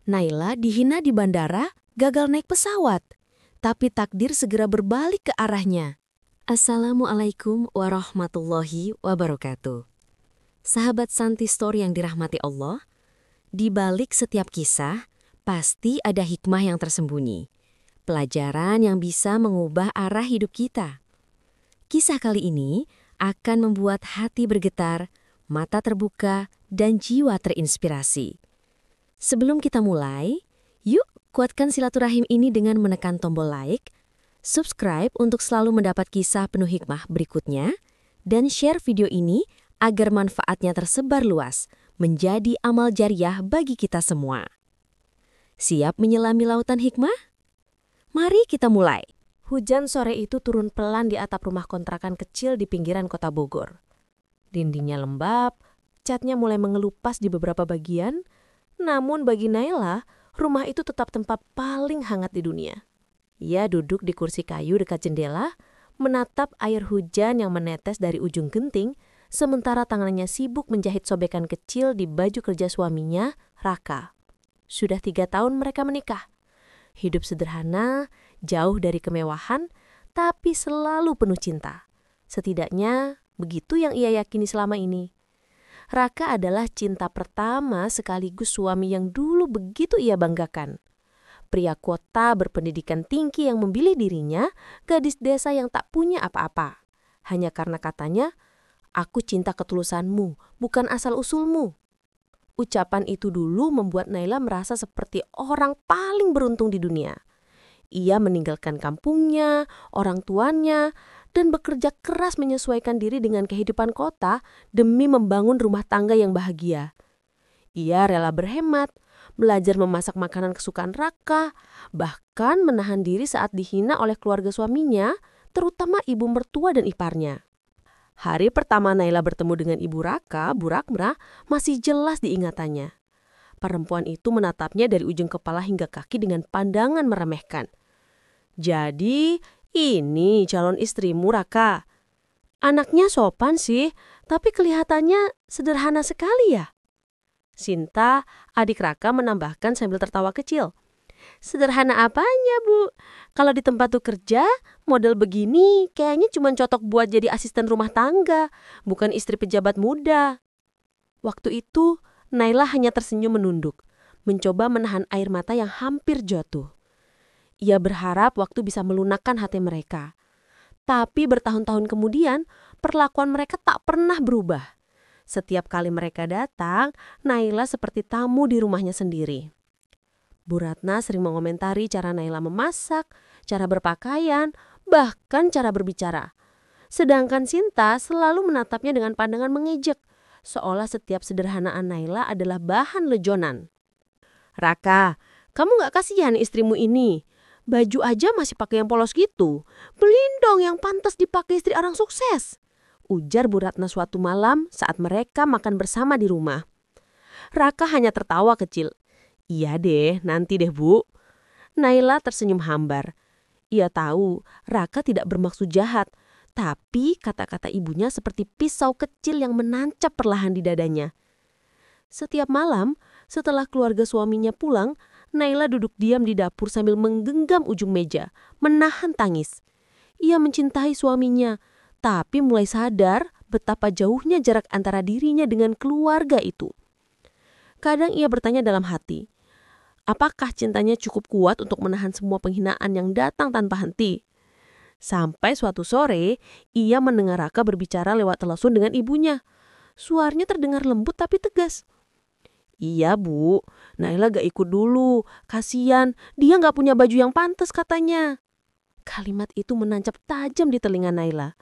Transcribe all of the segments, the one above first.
Naila dihina di bandara, gagal naik pesawat. Tapi takdir segera berbalik ke arahnya. Assalamualaikum warahmatullahi wabarakatuh. Sahabat Santi Story yang dirahmati Allah, di balik setiap kisah, pasti ada hikmah yang tersembunyi. Pelajaran yang bisa mengubah arah hidup kita. Kisah kali ini akan membuat hati bergetar, mata terbuka, dan jiwa terinspirasi. Sebelum kita mulai, yuk kuatkan silaturahim ini dengan menekan tombol like, subscribe untuk selalu mendapat kisah penuh hikmah berikutnya, dan share video ini agar manfaatnya tersebar luas, menjadi amal jariah bagi kita semua. Siap menyelami lautan hikmah? Mari kita mulai. Hujan sore itu turun pelan di atap rumah kontrakan kecil di pinggiran kota Bogor. Dindingnya lembab, catnya mulai mengelupas di beberapa bagian, namun bagi Naila, rumah itu tetap tempat paling hangat di dunia. Ia duduk di kursi kayu dekat jendela, menatap air hujan yang menetes dari ujung genting, sementara tangannya sibuk menjahit sobekan kecil di baju kerja suaminya, Raka. Sudah 3 tahun mereka menikah. Hidup sederhana, jauh dari kemewahan, tapi selalu penuh cinta. Setidaknya, begitu yang ia yakini selama ini. Raka adalah cinta pertama sekaligus suami yang dulu begitu ia banggakan. Pria kota berpendidikan tinggi yang memilih dirinya, gadis desa yang tak punya apa-apa. Hanya karena katanya, "Aku cinta ketulusanmu, bukan asal-usulmu." Ucapan itu dulu membuat Naila merasa seperti orang paling beruntung di dunia. Ia meninggalkan kampungnya, orang tuanya, dan bekerja keras menyesuaikan diri dengan kehidupan kota demi membangun rumah tangga yang bahagia. Ia rela berhemat, belajar memasak makanan kesukaan Raka, bahkan menahan diri saat dihina oleh keluarga suaminya, terutama ibu mertua dan iparnya. Hari pertama Naila bertemu dengan ibu Raka, Bu Rakmra, masih jelas diingatannya. Perempuan itu menatapnya dari ujung kepala hingga kaki dengan pandangan meremehkan. "Jadi, ini calon istrimu, Raka. Anaknya sopan sih, tapi kelihatannya sederhana sekali ya?" Sinta, adik Raka, menambahkan sambil tertawa kecil. "Sederhana apanya, Bu? Kalau di tempat tuh kerja, model begini kayaknya cuma cocok buat jadi asisten rumah tangga, bukan istri pejabat muda." Waktu itu, Naila hanya tersenyum menunduk, mencoba menahan air mata yang hampir jatuh. Ia berharap waktu bisa melunakkan hati mereka. Tapi bertahun-tahun kemudian, perlakuan mereka tak pernah berubah. Setiap kali mereka datang, Naila seperti tamu di rumahnya sendiri. Bu Ratna sering mengomentari cara Naila memasak, cara berpakaian, bahkan cara berbicara. Sedangkan Sinta selalu menatapnya dengan pandangan mengejek, seolah setiap sederhanaan Naila adalah bahan lejonan. "Raka, kamu gak kasihan istrimu ini? Baju aja masih pakai yang polos gitu. Beliin dong yang pantas dipakai istri orang sukses," ujar Bu Ratna suatu malam saat mereka makan bersama di rumah. Raka hanya tertawa kecil. "Iya deh, nanti deh, Bu." Naila tersenyum hambar. Ia tahu Raka tidak bermaksud jahat, tapi kata-kata ibunya seperti pisau kecil yang menancap perlahan di dadanya. Setiap malam, setelah keluarga suaminya pulang, Naila duduk diam di dapur sambil menggenggam ujung meja, menahan tangis. Ia mencintai suaminya, tapi mulai sadar betapa jauhnya jarak antara dirinya dengan keluarga itu. Kadang ia bertanya dalam hati, apakah cintanya cukup kuat untuk menahan semua penghinaan yang datang tanpa henti? Sampai suatu sore, ia mendengar Raka berbicara lewat telepon dengan ibunya. Suaranya terdengar lembut tapi tegas. "Iya, Bu, Naila gak ikut dulu. Kasian, dia gak punya baju yang pantas katanya." Kalimat itu menancap tajam di telinga Naila.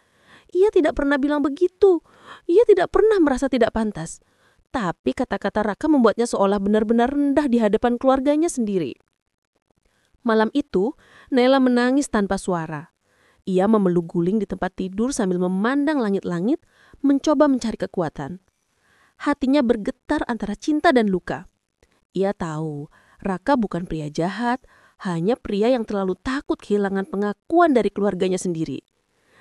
Ia tidak pernah bilang begitu. Ia tidak pernah merasa tidak pantas. Tapi kata-kata Raka membuatnya seolah benar-benar rendah di hadapan keluarganya sendiri. Malam itu, Naila menangis tanpa suara. Ia memeluk guling di tempat tidur sambil memandang langit-langit, mencoba mencari kekuatan. Hatinya bergetar antara cinta dan luka. Ia tahu Raka bukan pria jahat, hanya pria yang terlalu takut kehilangan pengakuan dari keluarganya sendiri.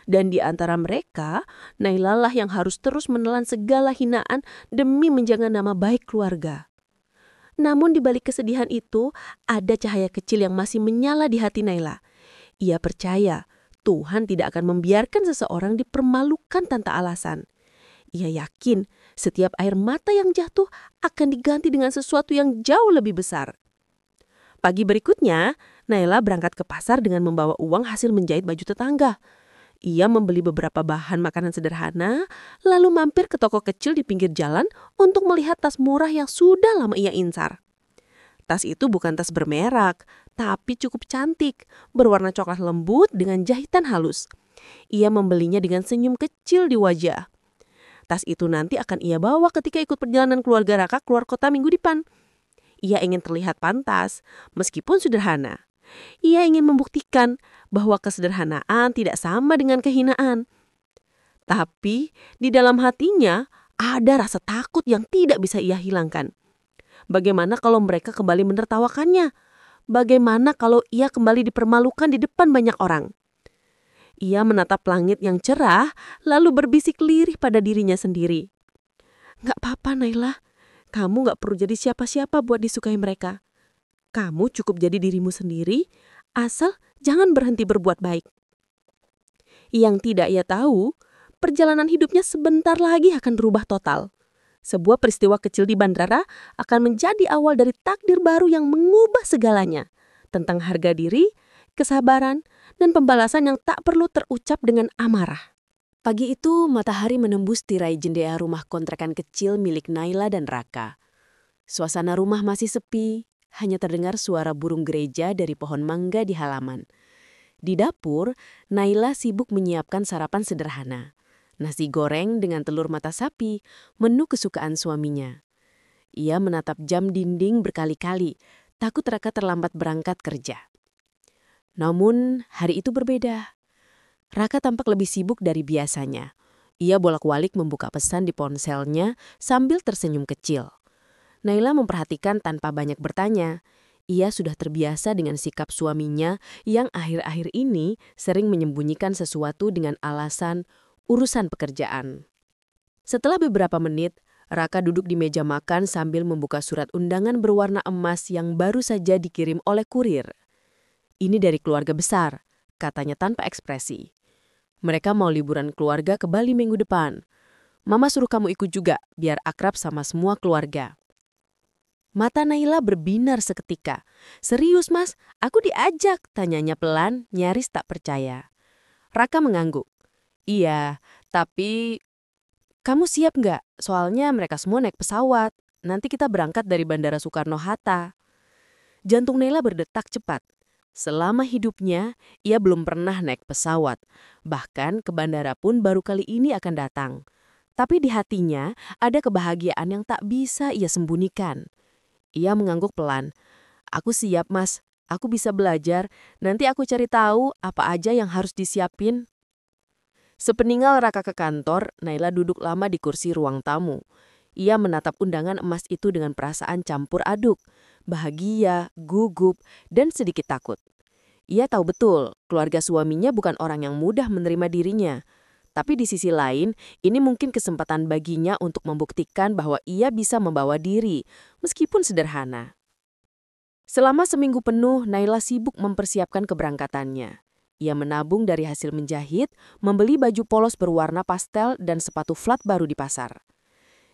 Dan di antara mereka, Naila lah yang harus terus menelan segala hinaan demi menjaga nama baik keluarga. Namun di balik kesedihan itu, ada cahaya kecil yang masih menyala di hati Naila. Ia percaya Tuhan tidak akan membiarkan seseorang dipermalukan tanpa alasan. Ia yakin setiap air mata yang jatuh akan diganti dengan sesuatu yang jauh lebih besar. Pagi berikutnya, Naila berangkat ke pasar dengan membawa uang hasil menjahit baju tetangga. Ia membeli beberapa bahan makanan sederhana, lalu mampir ke toko kecil di pinggir jalan untuk melihat tas murah yang sudah lama ia incar. Tas itu bukan tas bermerek, tapi cukup cantik, berwarna coklat lembut dengan jahitan halus. Ia membelinya dengan senyum kecil di wajah. Tas itu nanti akan ia bawa ketika ikut perjalanan keluarga Raka keluar kota minggu depan. Ia ingin terlihat pantas, meskipun sederhana. Ia ingin membuktikan bahwa kesederhanaan tidak sama dengan kehinaan. Tapi di dalam hatinya ada rasa takut yang tidak bisa ia hilangkan. Bagaimana kalau mereka kembali menertawakannya? Bagaimana kalau ia kembali dipermalukan di depan banyak orang? Ia menatap langit yang cerah lalu berbisik lirih pada dirinya sendiri. "Gak apa-apa Naila, kamu gak perlu jadi siapa-siapa buat disukai mereka. Kamu cukup jadi dirimu sendiri, asal jangan berhenti berbuat baik." Yang tidak ia tahu, perjalanan hidupnya sebentar lagi akan berubah total. Sebuah peristiwa kecil di bandara akan menjadi awal dari takdir baru yang mengubah segalanya. Tentang harga diri, kesabaran, dan pembalasan yang tak perlu terucap dengan amarah. Pagi itu matahari menembus tirai jendela rumah kontrakan kecil milik Naila dan Raka. Suasana rumah masih sepi. Hanya terdengar suara burung gereja dari pohon mangga di halaman. Di dapur, Naila sibuk menyiapkan sarapan sederhana. Nasi goreng dengan telur mata sapi, menu kesukaan suaminya. Ia menatap jam dinding berkali-kali, takut Raka terlambat berangkat kerja. Namun, hari itu berbeda. Raka tampak lebih sibuk dari biasanya. Ia bolak-balik membuka pesan di ponselnya sambil tersenyum kecil. Naila memperhatikan tanpa banyak bertanya. Ia sudah terbiasa dengan sikap suaminya yang akhir-akhir ini sering menyembunyikan sesuatu dengan alasan urusan pekerjaan. Setelah beberapa menit, Raka duduk di meja makan sambil membuka surat undangan berwarna emas yang baru saja dikirim oleh kurir. "Ini dari keluarga besar," katanya tanpa ekspresi. "Mereka mau liburan keluarga ke Bali minggu depan. Mama suruh kamu ikut juga, biar akrab sama semua keluarga." Mata Naila berbinar seketika. "Serius mas, aku diajak?" tanyanya pelan, nyaris tak percaya. Raka mengangguk. "Iya, tapi kamu siap nggak? Soalnya mereka semua naik pesawat. Nanti kita berangkat dari Bandara Soekarno-Hatta." Jantung Naila berdetak cepat. Selama hidupnya, ia belum pernah naik pesawat. Bahkan ke bandara pun baru kali ini akan datang. Tapi di hatinya ada kebahagiaan yang tak bisa ia sembunyikan. Ia mengangguk pelan. "Aku siap mas, aku bisa belajar. Nanti aku cari tahu apa aja yang harus disiapin." Sepeninggal Raka ke kantor, Naila duduk lama di kursi ruang tamu. Ia menatap undangan emas itu dengan perasaan campur aduk. Bahagia, gugup, dan sedikit takut. Ia tahu betul, keluarga suaminya bukan orang yang mudah menerima dirinya. Tapi di sisi lain, ini mungkin kesempatan baginya untuk membuktikan bahwa ia bisa membawa diri, meskipun sederhana. Selama seminggu penuh, Naila sibuk mempersiapkan keberangkatannya. Ia menabung dari hasil menjahit, membeli baju polos berwarna pastel dan sepatu flat baru di pasar.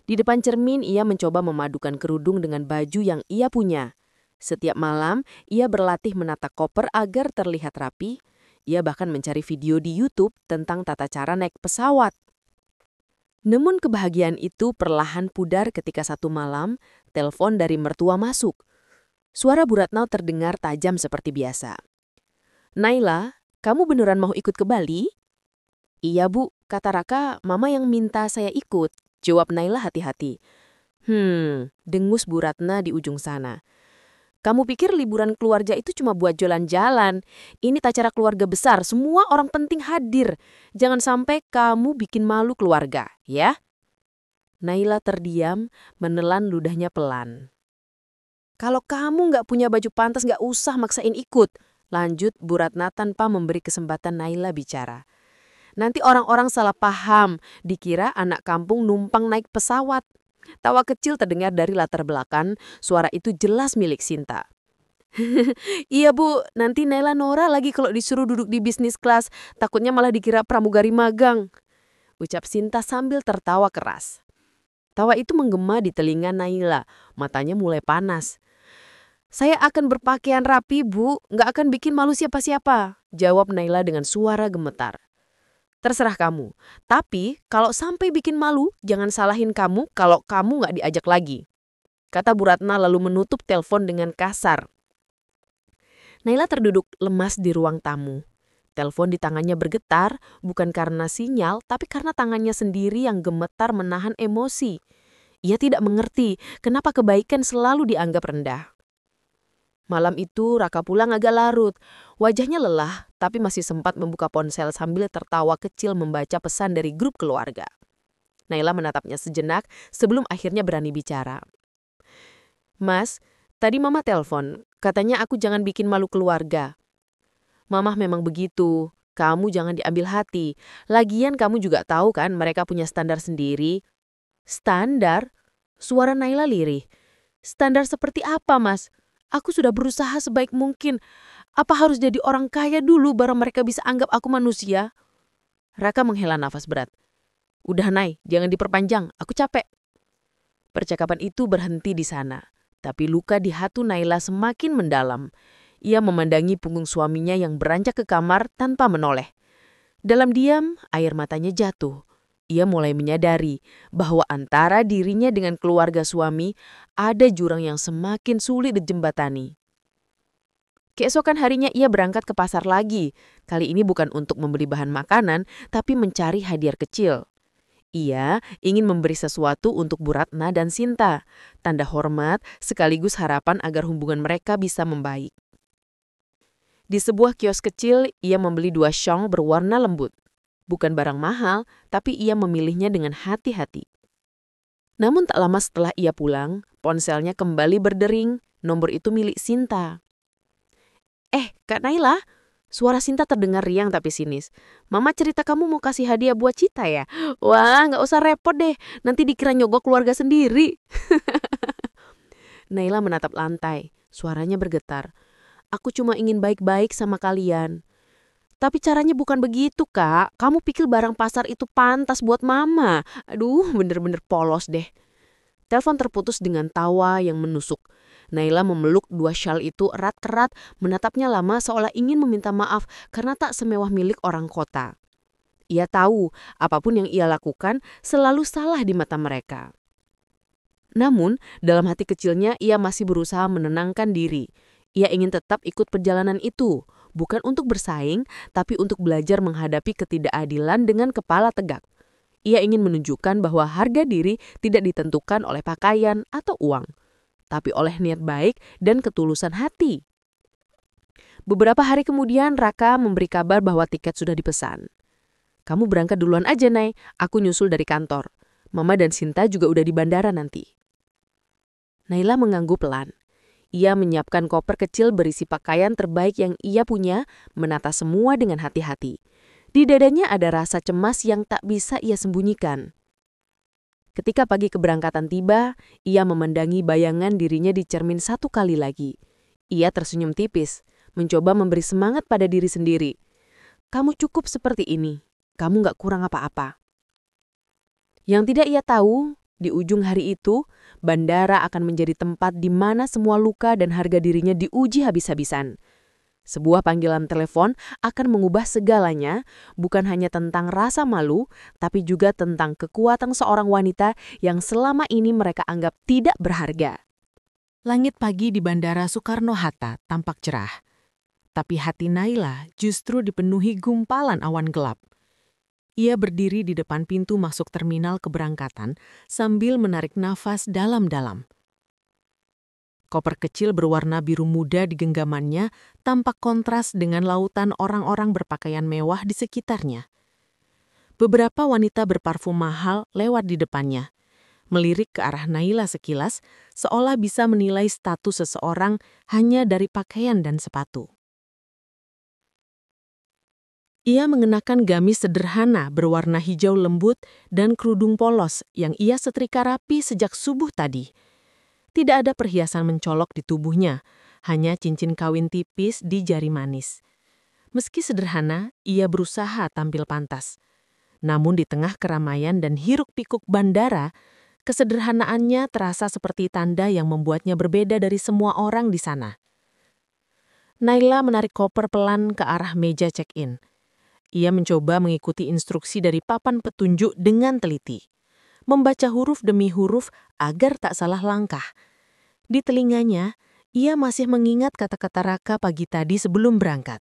Di depan cermin, ia mencoba memadukan kerudung dengan baju yang ia punya. Setiap malam, ia berlatih menata koper agar terlihat rapi. Ia bahkan mencari video di YouTube tentang tata cara naik pesawat. Namun kebahagiaan itu perlahan pudar ketika satu malam, telepon dari mertua masuk. Suara Bu Ratno terdengar tajam seperti biasa. "Naila, kamu beneran mau ikut ke Bali?" "Iya Bu," kata Raka, "Mama yang minta saya ikut," jawab Naila hati-hati. Dengus Bu Ratna di ujung sana. "Kamu pikir liburan keluarga itu cuma buat jalan-jalan? Ini acara keluarga besar, semua orang penting hadir. Jangan sampai kamu bikin malu keluarga, ya?" Naila terdiam, menelan ludahnya pelan. "Kalau kamu nggak punya baju pantas nggak usah maksain ikut," lanjut Bu Ratna tanpa memberi kesempatan Naila bicara. "Nanti orang-orang salah paham, dikira anak kampung numpang naik pesawat." Tawa kecil terdengar dari latar belakang, suara itu jelas milik Sinta. Iya Bu, nanti Naila Nora lagi kalau disuruh duduk di bisnis kelas, takutnya malah dikira pramugari magang. Ucap Sinta sambil tertawa keras. Tawa itu menggema di telinga Naila, matanya mulai panas. Saya akan berpakaian rapi Bu, nggak akan bikin malu siapa-siapa, jawab Naila dengan suara gemetar. Terserah kamu, tapi kalau sampai bikin malu, jangan salahin kamu kalau kamu nggak diajak lagi. Kata Bu Ratna lalu menutup telepon dengan kasar. Naila terduduk lemas di ruang tamu. Telepon di tangannya bergetar, bukan karena sinyal, tapi karena tangannya sendiri yang gemetar menahan emosi. Ia tidak mengerti kenapa kebaikan selalu dianggap rendah. Malam itu Raka pulang agak larut. Wajahnya lelah, tapi masih sempat membuka ponsel sambil tertawa kecil membaca pesan dari grup keluarga. Naila menatapnya sejenak sebelum akhirnya berani bicara. Mas, tadi Mama telepon, katanya aku jangan bikin malu keluarga. Mamah memang begitu, kamu jangan diambil hati. Lagian kamu juga tahu kan mereka punya standar sendiri. Standar? Suara Naila lirih. Standar seperti apa, Mas? Aku sudah berusaha sebaik mungkin. Apa harus jadi orang kaya dulu baru mereka bisa anggap aku manusia? Raka menghela nafas berat. Udah Nay, jangan diperpanjang, aku capek. Percakapan itu berhenti di sana. Tapi luka di hati Naila semakin mendalam. Ia memandangi punggung suaminya yang beranjak ke kamar tanpa menoleh. Dalam diam, air matanya jatuh. Ia mulai menyadari bahwa antara dirinya dengan keluarga suami ada jurang yang semakin sulit dijembatani. Keesokan harinya ia berangkat ke pasar lagi. Kali ini bukan untuk membeli bahan makanan, tapi mencari hadiah kecil. Ia ingin memberi sesuatu untuk Bu Ratna dan Sinta, tanda hormat sekaligus harapan agar hubungan mereka bisa membaik. Di sebuah kios kecil, ia membeli 2 syong berwarna lembut. Bukan barang mahal, tapi ia memilihnya dengan hati-hati. Namun tak lama setelah ia pulang, ponselnya kembali berdering, nomor itu milik Sinta. Kak Naila, suara Sinta terdengar riang tapi sinis. Mama cerita kamu mau kasih hadiah buat Cita ya? Wah, nggak usah repot deh, nanti dikira nyogok keluarga sendiri. Naila menatap lantai, suaranya bergetar. Aku cuma ingin baik-baik sama kalian. Tapi caranya bukan begitu, Kak. Kamu pikir barang pasar itu pantas buat Mama. Aduh, bener-bener polos deh. Telepon terputus dengan tawa yang menusuk. Naila memeluk 2 syal itu erat-erat, menatapnya lama seolah ingin meminta maaf karena tak semewah milik orang kota. Ia tahu apapun yang ia lakukan selalu salah di mata mereka. Namun, dalam hati kecilnya ia masih berusaha menenangkan diri. Ia ingin tetap ikut perjalanan itu, bukan untuk bersaing, tapi untuk belajar menghadapi ketidakadilan dengan kepala tegak. Ia ingin menunjukkan bahwa harga diri tidak ditentukan oleh pakaian atau uang, tapi oleh niat baik dan ketulusan hati. Beberapa hari kemudian Raka memberi kabar bahwa tiket sudah dipesan. Kamu berangkat duluan aja, Nay. Aku nyusul dari kantor. Mama dan Sinta juga udah di bandara nanti. Naila mengangguk pelan. Ia menyiapkan koper kecil berisi pakaian terbaik yang ia punya, menata semua dengan hati-hati. Di dadanya ada rasa cemas yang tak bisa ia sembunyikan. Ketika pagi keberangkatan tiba, ia memandangi bayangan dirinya di cermin 1 kali lagi. Ia tersenyum tipis, mencoba memberi semangat pada diri sendiri. Kamu cukup seperti ini, kamu gak kurang apa-apa. Yang tidak ia tahu, di ujung hari itu, bandara akan menjadi tempat di mana semua luka dan harga dirinya diuji habis-habisan. Sebuah panggilan telepon akan mengubah segalanya, bukan hanya tentang rasa malu, tapi juga tentang kekuatan seorang wanita yang selama ini mereka anggap tidak berharga. Langit pagi di Bandara Soekarno-Hatta tampak cerah. Tapi hati Naila justru dipenuhi gumpalan awan gelap. Ia berdiri di depan pintu masuk terminal keberangkatan sambil menarik nafas dalam-dalam. Koper kecil berwarna biru muda di genggamannya tampak kontras dengan lautan orang-orang berpakaian mewah di sekitarnya. Beberapa wanita berparfum mahal lewat di depannya, melirik ke arah Naila sekilas, seolah bisa menilai status seseorang hanya dari pakaian dan sepatu. Ia mengenakan gamis sederhana berwarna hijau lembut dan kerudung polos yang ia setrika rapi sejak subuh tadi. Tidak ada perhiasan mencolok di tubuhnya, hanya cincin kawin tipis di jari manis. Meski sederhana, ia berusaha tampil pantas. Namun di tengah keramaian dan hiruk-pikuk bandara, kesederhanaannya terasa seperti tanda yang membuatnya berbeda dari semua orang di sana. Naila menarik koper pelan ke arah meja check-in. Ia mencoba mengikuti instruksi dari papan petunjuk dengan teliti. Membaca huruf demi huruf agar tak salah langkah. Di telinganya, ia masih mengingat kata-kata Raka pagi tadi sebelum berangkat.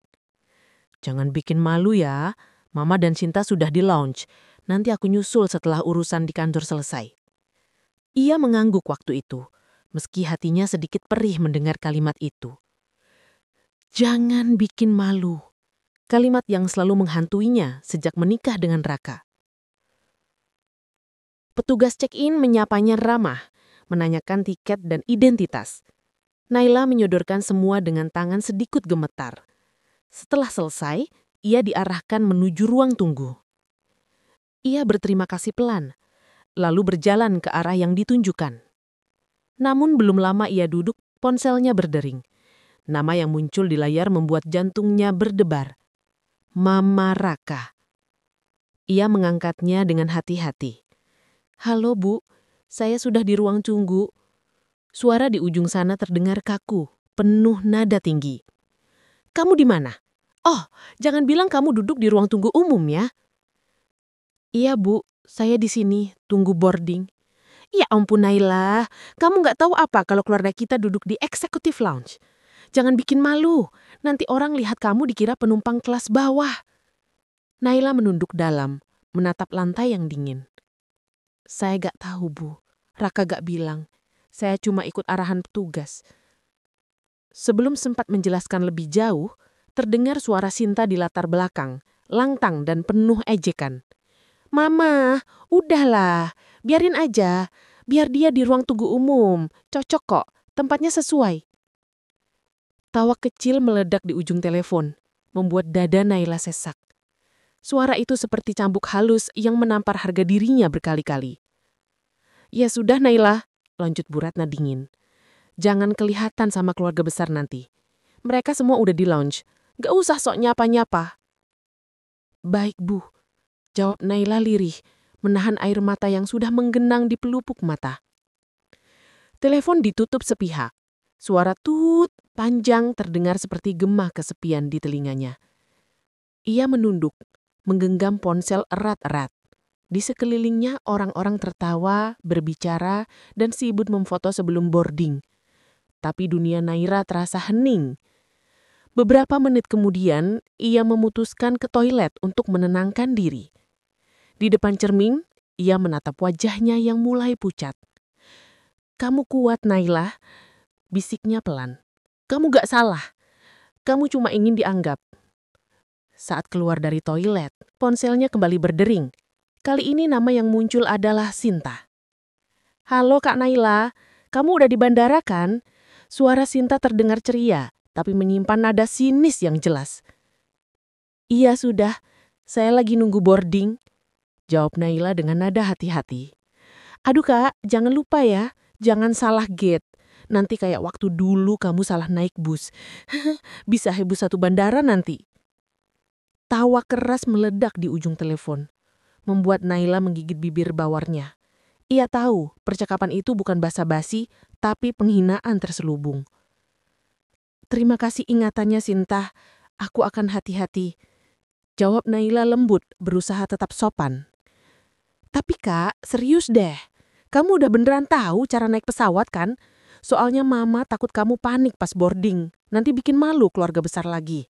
"Jangan bikin malu ya, Mama dan Sinta sudah di lounge. Nanti aku nyusul setelah urusan di kantor selesai." Ia mengangguk waktu itu, meski hatinya sedikit perih mendengar kalimat itu. Jangan bikin malu. Kalimat yang selalu menghantuinya sejak menikah dengan Raka. Petugas check-in menyapanya ramah, menanyakan tiket dan identitas. Naila menyodorkan semua dengan tangan sedikit gemetar. Setelah selesai, ia diarahkan menuju ruang tunggu. Ia berterima kasih pelan, lalu berjalan ke arah yang ditunjukkan. Namun belum lama ia duduk, ponselnya berdering. Nama yang muncul di layar membuat jantungnya berdebar. Mama Raka. Ia mengangkatnya dengan hati-hati. "Halo Bu, saya sudah di ruang tunggu." Suara di ujung sana terdengar kaku, penuh nada tinggi. "Kamu di mana? Oh, jangan bilang kamu duduk di ruang tunggu umum ya." "Iya Bu, saya di sini, tunggu boarding." "Ya ampun Naila, kamu nggak tahu apa kalau keluarga kita duduk di executive lounge? Jangan bikin malu, nanti orang lihat kamu dikira penumpang kelas bawah." Naila menunduk dalam, menatap lantai yang dingin. "Saya gak tahu Bu, Raka gak bilang. Saya cuma ikut arahan petugas." Sebelum sempat menjelaskan lebih jauh, terdengar suara Sinta di latar belakang, lantang dan penuh ejekan. "Mama, udahlah, biarin aja. Biar dia di ruang tunggu umum, cocok kok, tempatnya sesuai." Tawa kecil meledak di ujung telepon, membuat dada Naila sesak. Suara itu seperti cambuk halus yang menampar harga dirinya berkali-kali. "Ya sudah Naila," lanjut Bu Ratna dingin. "Jangan kelihatan sama keluarga besar nanti. Mereka semua udah di lounge, gak usah sok nyapa-nyapa." "Baik Bu," jawab Naila lirih, menahan air mata yang sudah menggenang di pelupuk mata. Telepon ditutup sepihak. Suara tut panjang terdengar seperti gemah kesepian di telinganya. Ia menunduk, menggenggam ponsel erat-erat. Di sekelilingnya orang-orang tertawa, berbicara, dan sibuk memfoto sebelum boarding. Tapi dunia Naira terasa hening. Beberapa menit kemudian, ia memutuskan ke toilet untuk menenangkan diri. Di depan cermin, ia menatap wajahnya yang mulai pucat. "Kamu kuat, Naila," bisiknya pelan. "Kamu gak salah. Kamu cuma ingin dianggap." Saat keluar dari toilet, ponselnya kembali berdering. Kali ini nama yang muncul adalah Sinta. "Halo Kak Naila, kamu udah di bandara kan?" Suara Sinta terdengar ceria, tapi menyimpan nada sinis yang jelas. "Iya sudah, saya lagi nunggu boarding," jawab Naila dengan nada hati-hati. "Aduh Kak, jangan lupa ya, jangan salah gate. Nanti kayak waktu dulu kamu salah naik bus. Bisa heboh satu bandara nanti." Tawa keras meledak di ujung telepon, membuat Naila menggigit bibir bawarnya. Ia tahu percakapan itu bukan basa-basi, tapi penghinaan terselubung. "Terima kasih ingatannya Sinta, aku akan hati-hati," jawab Naila lembut, berusaha tetap sopan. "Tapi Kak, serius deh, kamu udah beneran tahu cara naik pesawat kan? Soalnya Mama takut kamu panik pas boarding, nanti bikin malu keluarga besar lagi."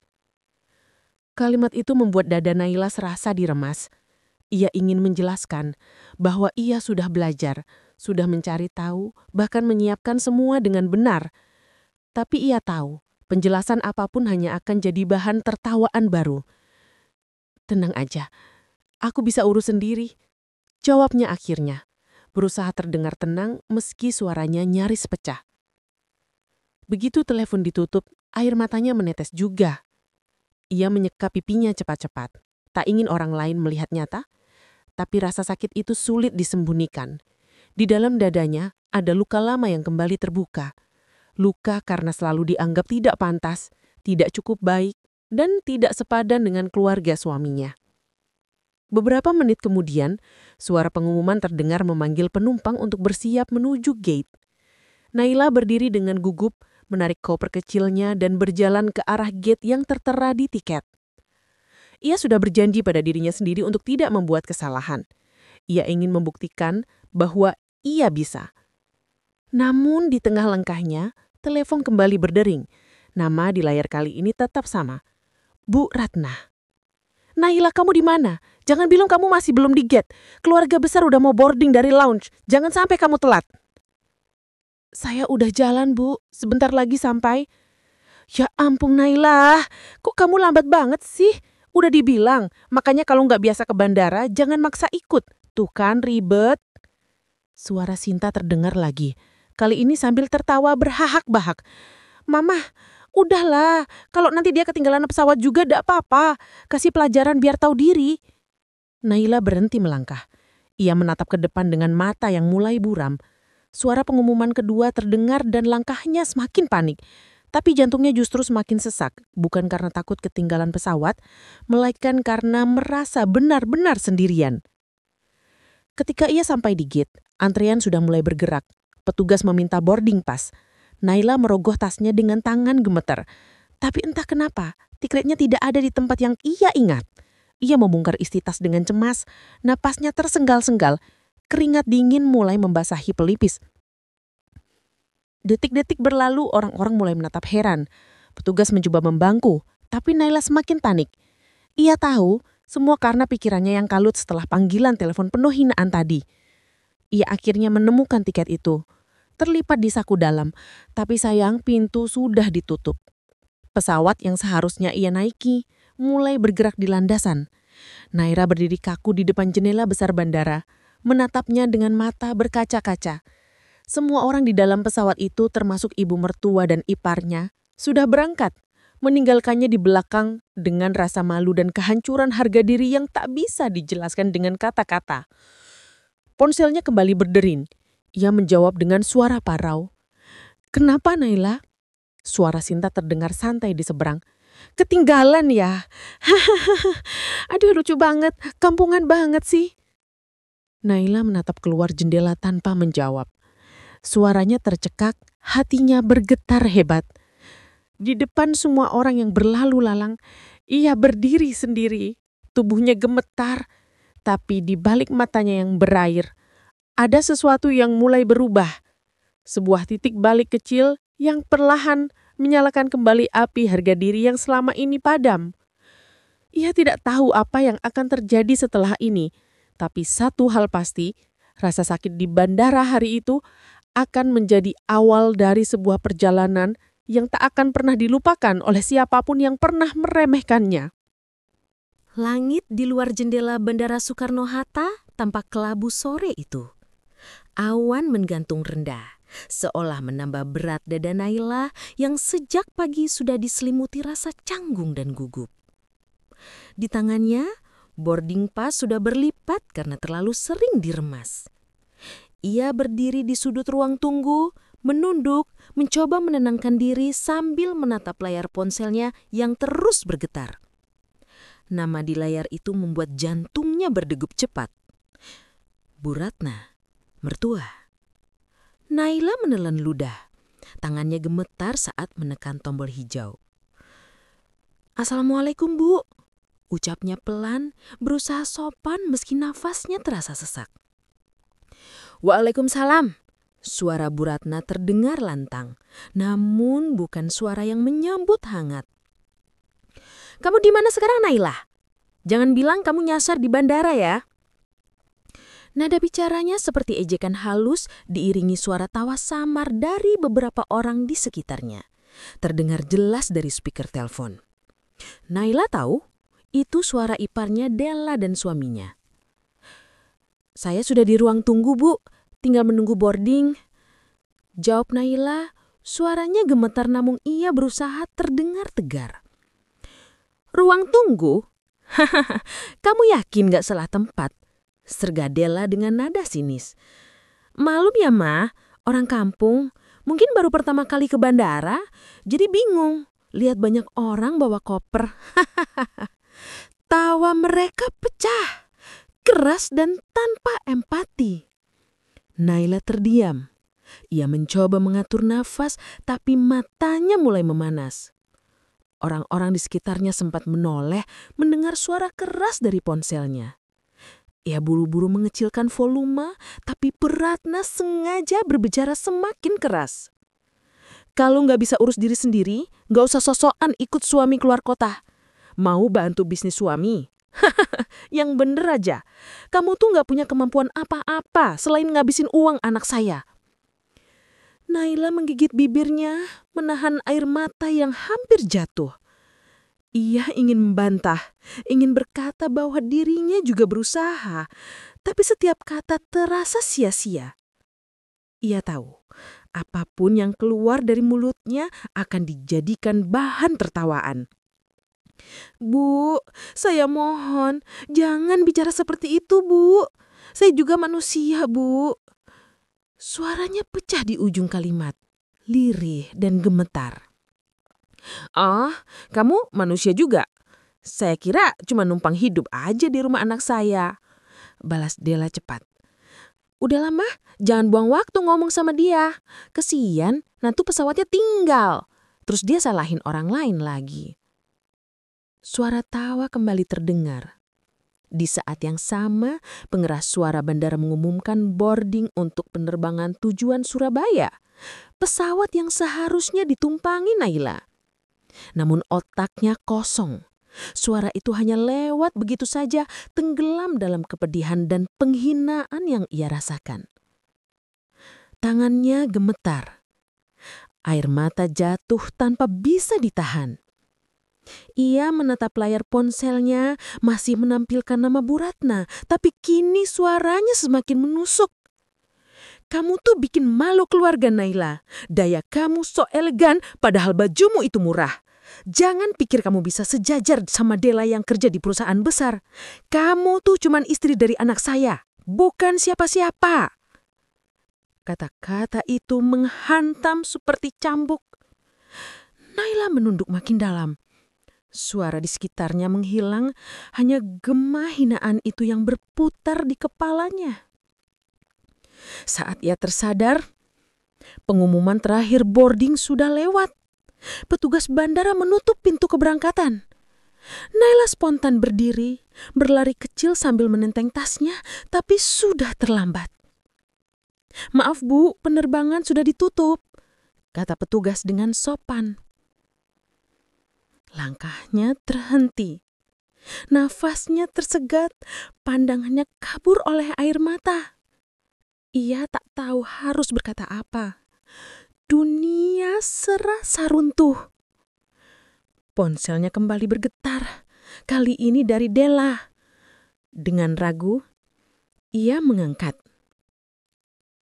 Kalimat itu membuat dada Naila serasa diremas. Ia ingin menjelaskan bahwa ia sudah belajar, sudah mencari tahu, bahkan menyiapkan semua dengan benar. Tapi ia tahu, penjelasan apapun hanya akan jadi bahan tertawaan baru. "Tenang aja, aku bisa urus sendiri," jawabnya akhirnya, berusaha terdengar tenang meski suaranya nyaris pecah. Begitu telepon ditutup, air matanya menetes juga. Ia menyeka pipinya cepat-cepat. Tak ingin orang lain melihat nyata, tapi rasa sakit itu sulit disembunyikan. Di dalam dadanya ada luka lama yang kembali terbuka. Luka karena selalu dianggap tidak pantas, tidak cukup baik, dan tidak sepadan dengan keluarga suaminya. Beberapa menit kemudian, suara pengumuman terdengar memanggil penumpang untuk bersiap menuju gate. Naila berdiri dengan gugup, menarik koper kecilnya dan berjalan ke arah gate yang tertera di tiket. Ia sudah berjanji pada dirinya sendiri untuk tidak membuat kesalahan. Ia ingin membuktikan bahwa ia bisa. Namun di tengah langkahnya, telepon kembali berdering. Nama di layar kali ini tetap sama. Bu Ratna. Naila, kamu di mana? Jangan bilang kamu masih belum di gate. Keluarga besar udah mau boarding dari lounge. Jangan sampai kamu telat. Saya udah jalan, Bu. Sebentar lagi sampai. Ya ampun, Naila. Kok kamu lambat banget sih? Udah dibilang. Makanya kalau nggak biasa ke bandara, jangan maksa ikut. Tuh kan, ribet. Suara Sinta terdengar lagi. Kali ini sambil tertawa berhahak-bahak. Mama, udahlah, kalau nanti dia ketinggalan pesawat juga gak apa-apa. Kasih pelajaran biar tahu diri. Naila berhenti melangkah. Ia menatap ke depan dengan mata yang mulai buram. Suara pengumuman kedua terdengar dan langkahnya semakin panik. Tapi jantungnya justru semakin sesak. Bukan karena takut ketinggalan pesawat, melainkan karena merasa benar-benar sendirian. Ketika ia sampai di gate, antrean sudah mulai bergerak. Petugas meminta boarding pass. Naila merogoh tasnya dengan tangan gemeter. Tapi entah kenapa, tiketnya tidak ada di tempat yang ia ingat. Ia membongkar isi tas dengan cemas, napasnya tersenggal-senggal. Keringat dingin mulai membasahi pelipis. Detik-detik berlalu, orang-orang mulai menatap heran. Petugas mencoba membangku, tapi Naila semakin panik. Ia tahu, semua karena pikirannya yang kalut setelah panggilan telepon penuh hinaan tadi. Ia akhirnya menemukan tiket itu. Terlipat di saku dalam, tapi sayang pintu sudah ditutup. Pesawat yang seharusnya ia naiki mulai bergerak di landasan. Naira berdiri kaku di depan jendela besar bandara, menatapnya dengan mata berkaca-kaca. Semua orang di dalam pesawat itu termasuk ibu mertua dan iparnya sudah berangkat, meninggalkannya di belakang dengan rasa malu dan kehancuran harga diri yang tak bisa dijelaskan dengan kata-kata. Ponselnya kembali berderin. Ia menjawab dengan suara parau. Kenapa, Naila? Suara Sinta terdengar santai di seberang. Ketinggalan ya? Aduh, lucu banget. Kampungan banget sih. Naila menatap keluar jendela tanpa menjawab. Suaranya tercekak, hatinya bergetar hebat. Di depan semua orang yang berlalu lalang, ia berdiri sendiri. Tubuhnya gemetar, tapi di balik matanya yang berair, ada sesuatu yang mulai berubah. Sebuah titik balik kecil yang perlahan menyalakan kembali api harga diri yang selama ini padam. Ia tidak tahu apa yang akan terjadi setelah ini. Tapi satu hal pasti, rasa sakit di bandara hari itu akan menjadi awal dari sebuah perjalanan yang tak akan pernah dilupakan oleh siapapun yang pernah meremehkannya. Langit di luar jendela Bandara Soekarno-Hatta tampak kelabu sore itu. Awan menggantung rendah, seolah menambah berat dada Naila yang sejak pagi sudah diselimuti rasa canggung dan gugup. Di tangannya, boarding pass sudah berlipat karena terlalu sering diremas. Ia berdiri di sudut ruang tunggu, menunduk, mencoba menenangkan diri sambil menatap layar ponselnya yang terus bergetar. Nama di layar itu membuat jantungnya berdegup cepat. Bu Ratna. Mertua. Naila menelan ludah. Tangannya gemetar saat menekan tombol hijau. Assalamualaikum, Bu. Ucapnya pelan, berusaha sopan meski nafasnya terasa sesak. Waalaikumsalam. Suara Bu Ratna terdengar lantang, namun bukan suara yang menyambut hangat. Kamu di mana sekarang, Naila? Jangan bilang kamu nyasar di bandara ya. Nada bicaranya seperti ejekan halus diiringi suara tawa samar dari beberapa orang di sekitarnya. Terdengar jelas dari speaker telepon. Naila tahu itu suara iparnya Della dan suaminya. Saya sudah di ruang tunggu, Bu. Tinggal menunggu boarding. Jawab Naila, suaranya gemetar namun ia berusaha terdengar tegar. Ruang tunggu? Hahaha, kamu yakin gak salah tempat? Serga Della dengan nada sinis. Malum ya, Ma, orang kampung. Mungkin baru pertama kali ke bandara, jadi bingung. Lihat banyak orang bawa koper. Tawa mereka pecah, keras dan tanpa empati. Naila terdiam. Ia mencoba mengatur nafas, tapi matanya mulai memanas. Orang-orang di sekitarnya sempat menoleh mendengar suara keras dari ponselnya. Ia buru-buru mengecilkan volume, tapi Ratna sengaja berbicara semakin keras. Kalau nggak bisa urus diri sendiri, nggak usah sosokan ikut suami keluar kota. Mau bantu bisnis suami? Yang bener aja, kamu tuh nggak punya kemampuan apa-apa selain ngabisin uang anak saya. Naila menggigit bibirnya, menahan air mata yang hampir jatuh. Ia ingin membantah, ingin berkata bahwa dirinya juga berusaha, tapi setiap kata terasa sia-sia. Ia tahu, apapun yang keluar dari mulutnya akan dijadikan bahan tertawaan. Bu, saya mohon, jangan bicara seperti itu, Bu. Saya juga manusia, Bu. Suaranya pecah di ujung kalimat, lirih dan gemetar. Ah, kamu manusia juga? Saya kira cuma numpang hidup aja di rumah anak saya. Balas Della cepat. Udah lama, jangan buang waktu ngomong sama dia. Kesian, nanti pesawatnya tinggal. Terus dia salahin orang lain lagi. Suara tawa kembali terdengar. Di saat yang sama, pengeras suara bandara mengumumkan boarding untuk penerbangan tujuan Surabaya. Pesawat yang seharusnya ditumpangi Naila. Namun otaknya kosong. Suara itu hanya lewat begitu saja, tenggelam dalam kepedihan dan penghinaan yang ia rasakan. Tangannya gemetar. Air mata jatuh tanpa bisa ditahan. Ia menatap layar ponselnya, masih menampilkan nama Ratna, tapi kini suaranya semakin menusuk. Kamu tuh bikin malu keluarga, Naila. Daya kamu so elegan, padahal bajumu itu murah. Jangan pikir kamu bisa sejajar sama Della yang kerja di perusahaan besar. Kamu tuh cuman istri dari anak saya, bukan siapa-siapa. Kata-kata itu menghantam seperti cambuk. Naila menunduk makin dalam. Suara di sekitarnya menghilang, hanya gema hinaan itu yang berputar di kepalanya. Saat ia tersadar, pengumuman terakhir boarding sudah lewat. Petugas bandara menutup pintu keberangkatan. Naila spontan berdiri, berlari kecil sambil menenteng tasnya, tapi sudah terlambat. Maaf Bu, penerbangan sudah ditutup, kata petugas dengan sopan. Langkahnya terhenti. Nafasnya tersegat, pandangannya kabur oleh air mata. Ia tak tahu harus berkata apa. Dunia serasa runtuh. Ponselnya kembali bergetar, kali ini dari Della. Dengan ragu, ia mengangkat.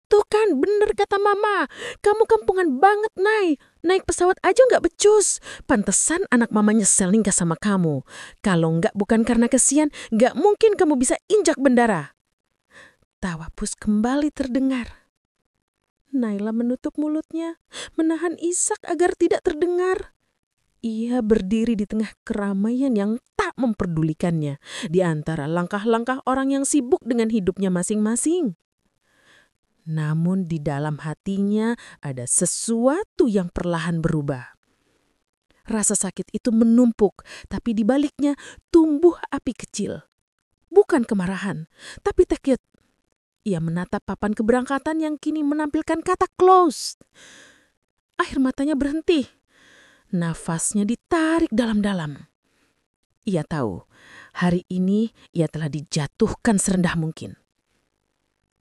Tuh kan bener kata Mama, kamu kampungan banget, Nay. Naik pesawat aja gak becus. Pantesan anak Mama nyesel nikah sama kamu. Kalau gak bukan karena kesian, gak mungkin kamu bisa injak bendara. Tawa Pus kembali terdengar. Naila menutup mulutnya, menahan isak agar tidak terdengar. Ia berdiri di tengah keramaian yang tak memperdulikannya, di antara langkah-langkah orang yang sibuk dengan hidupnya masing-masing. Namun di dalam hatinya ada sesuatu yang perlahan berubah. Rasa sakit itu menumpuk, tapi di baliknya tumbuh api kecil. Bukan kemarahan, tapi takut. Ia menatap papan keberangkatan yang kini menampilkan kata close. Air matanya berhenti. Nafasnya ditarik dalam-dalam. Ia tahu, hari ini ia telah dijatuhkan serendah mungkin.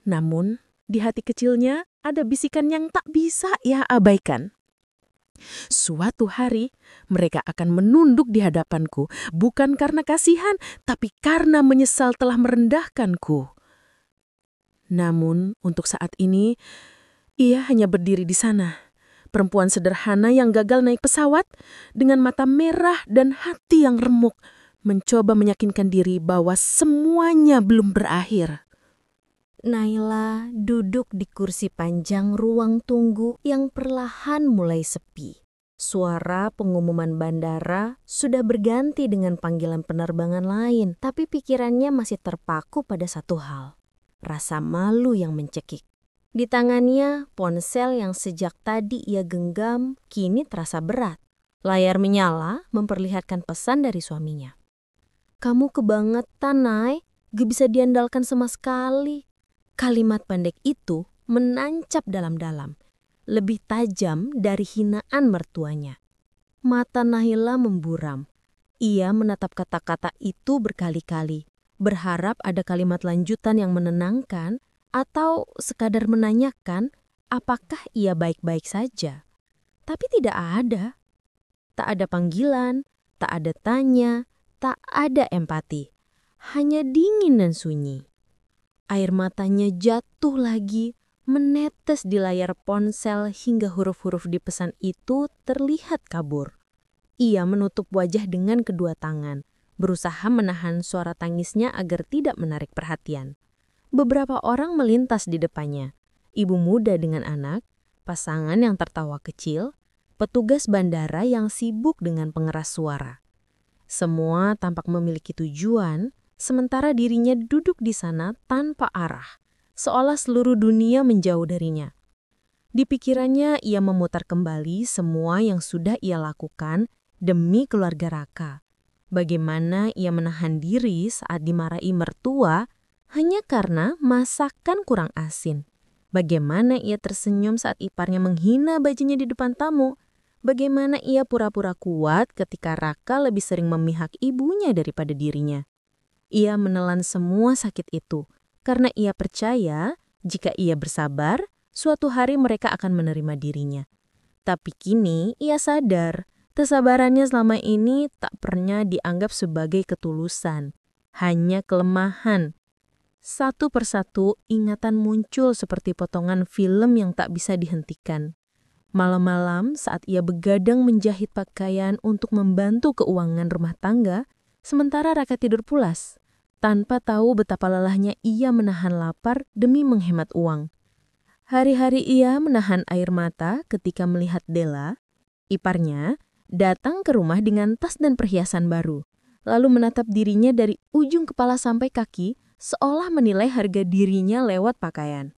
Namun, di hati kecilnya ada bisikan yang tak bisa ia abaikan. Suatu hari mereka akan menunduk di hadapanku, bukan karena kasihan, tapi karena menyesal telah merendahkanku. Namun untuk saat ini, ia hanya berdiri di sana, perempuan sederhana yang gagal naik pesawat, dengan mata merah dan hati yang remuk, mencoba meyakinkan diri bahwa semuanya belum berakhir. Naila duduk di kursi panjang ruang tunggu yang perlahan mulai sepi. Suara pengumuman bandara sudah berganti dengan panggilan penerbangan lain, tapi pikirannya masih terpaku pada satu hal, rasa malu yang mencekik. Di tangannya, ponsel yang sejak tadi ia genggam kini terasa berat. Layar menyala memperlihatkan pesan dari suaminya. "Kamu kebangetan, Nay. Gak bisa diandalkan sama sekali." Kalimat pendek itu menancap dalam-dalam, lebih tajam dari hinaan mertuanya. Mata Naila memburam. Ia menatap kata-kata itu berkali-kali, berharap ada kalimat lanjutan yang menenangkan atau sekadar menanyakan apakah ia baik-baik saja. Tapi tidak ada. Tak ada panggilan, tak ada tanya, tak ada empati. Hanya dingin dan sunyi. Air matanya jatuh lagi, menetes di layar ponsel hingga huruf-huruf di pesan itu terlihat kabur. Ia menutup wajah dengan kedua tangan, berusaha menahan suara tangisnya agar tidak menarik perhatian. Beberapa orang melintas di depannya. Ibu muda dengan anak, pasangan yang tertawa kecil, petugas bandara yang sibuk dengan pengeras suara. Semua tampak memiliki tujuan, sementara dirinya duduk di sana tanpa arah, seolah seluruh dunia menjauh darinya. Di pikirannya ia memutar kembali semua yang sudah ia lakukan demi keluarga Raka. Bagaimana ia menahan diri saat dimarahi mertua hanya karena masakan kurang asin. Bagaimana ia tersenyum saat iparnya menghina bajunya di depan tamu. Bagaimana ia pura-pura kuat ketika Raka lebih sering memihak ibunya daripada dirinya. Ia menelan semua sakit itu karena ia percaya jika ia bersabar, suatu hari mereka akan menerima dirinya. Tapi kini ia sadar, kesabarannya selama ini tak pernah dianggap sebagai ketulusan, hanya kelemahan. Satu persatu ingatan muncul seperti potongan film yang tak bisa dihentikan. Malam-malam saat ia begadang menjahit pakaian untuk membantu keuangan rumah tangga, sementara Raka tidur pulas, tanpa tahu betapa lelahnya ia menahan lapar demi menghemat uang. Hari-hari ia menahan air mata ketika melihat Della, iparnya, datang ke rumah dengan tas dan perhiasan baru, lalu menatap dirinya dari ujung kepala sampai kaki, seolah menilai harga dirinya lewat pakaian.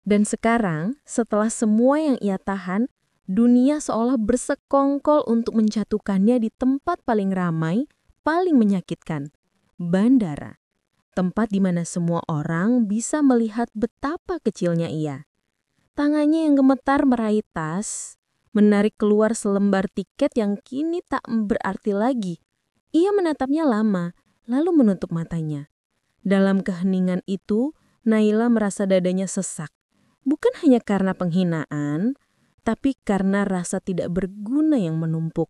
Dan sekarang, setelah semua yang ia tahan, dunia seolah bersekongkol untuk menjatuhkannya di tempat paling ramai, paling menyakitkan, bandara. Tempat di mana semua orang bisa melihat betapa kecilnya ia. Tangannya yang gemetar meraih tas, menarik keluar selembar tiket yang kini tak berarti lagi. Ia menatapnya lama, lalu menutup matanya. Dalam keheningan itu, Naila merasa dadanya sesak. Bukan hanya karena penghinaan, tapi karena rasa tidak berguna yang menumpuk.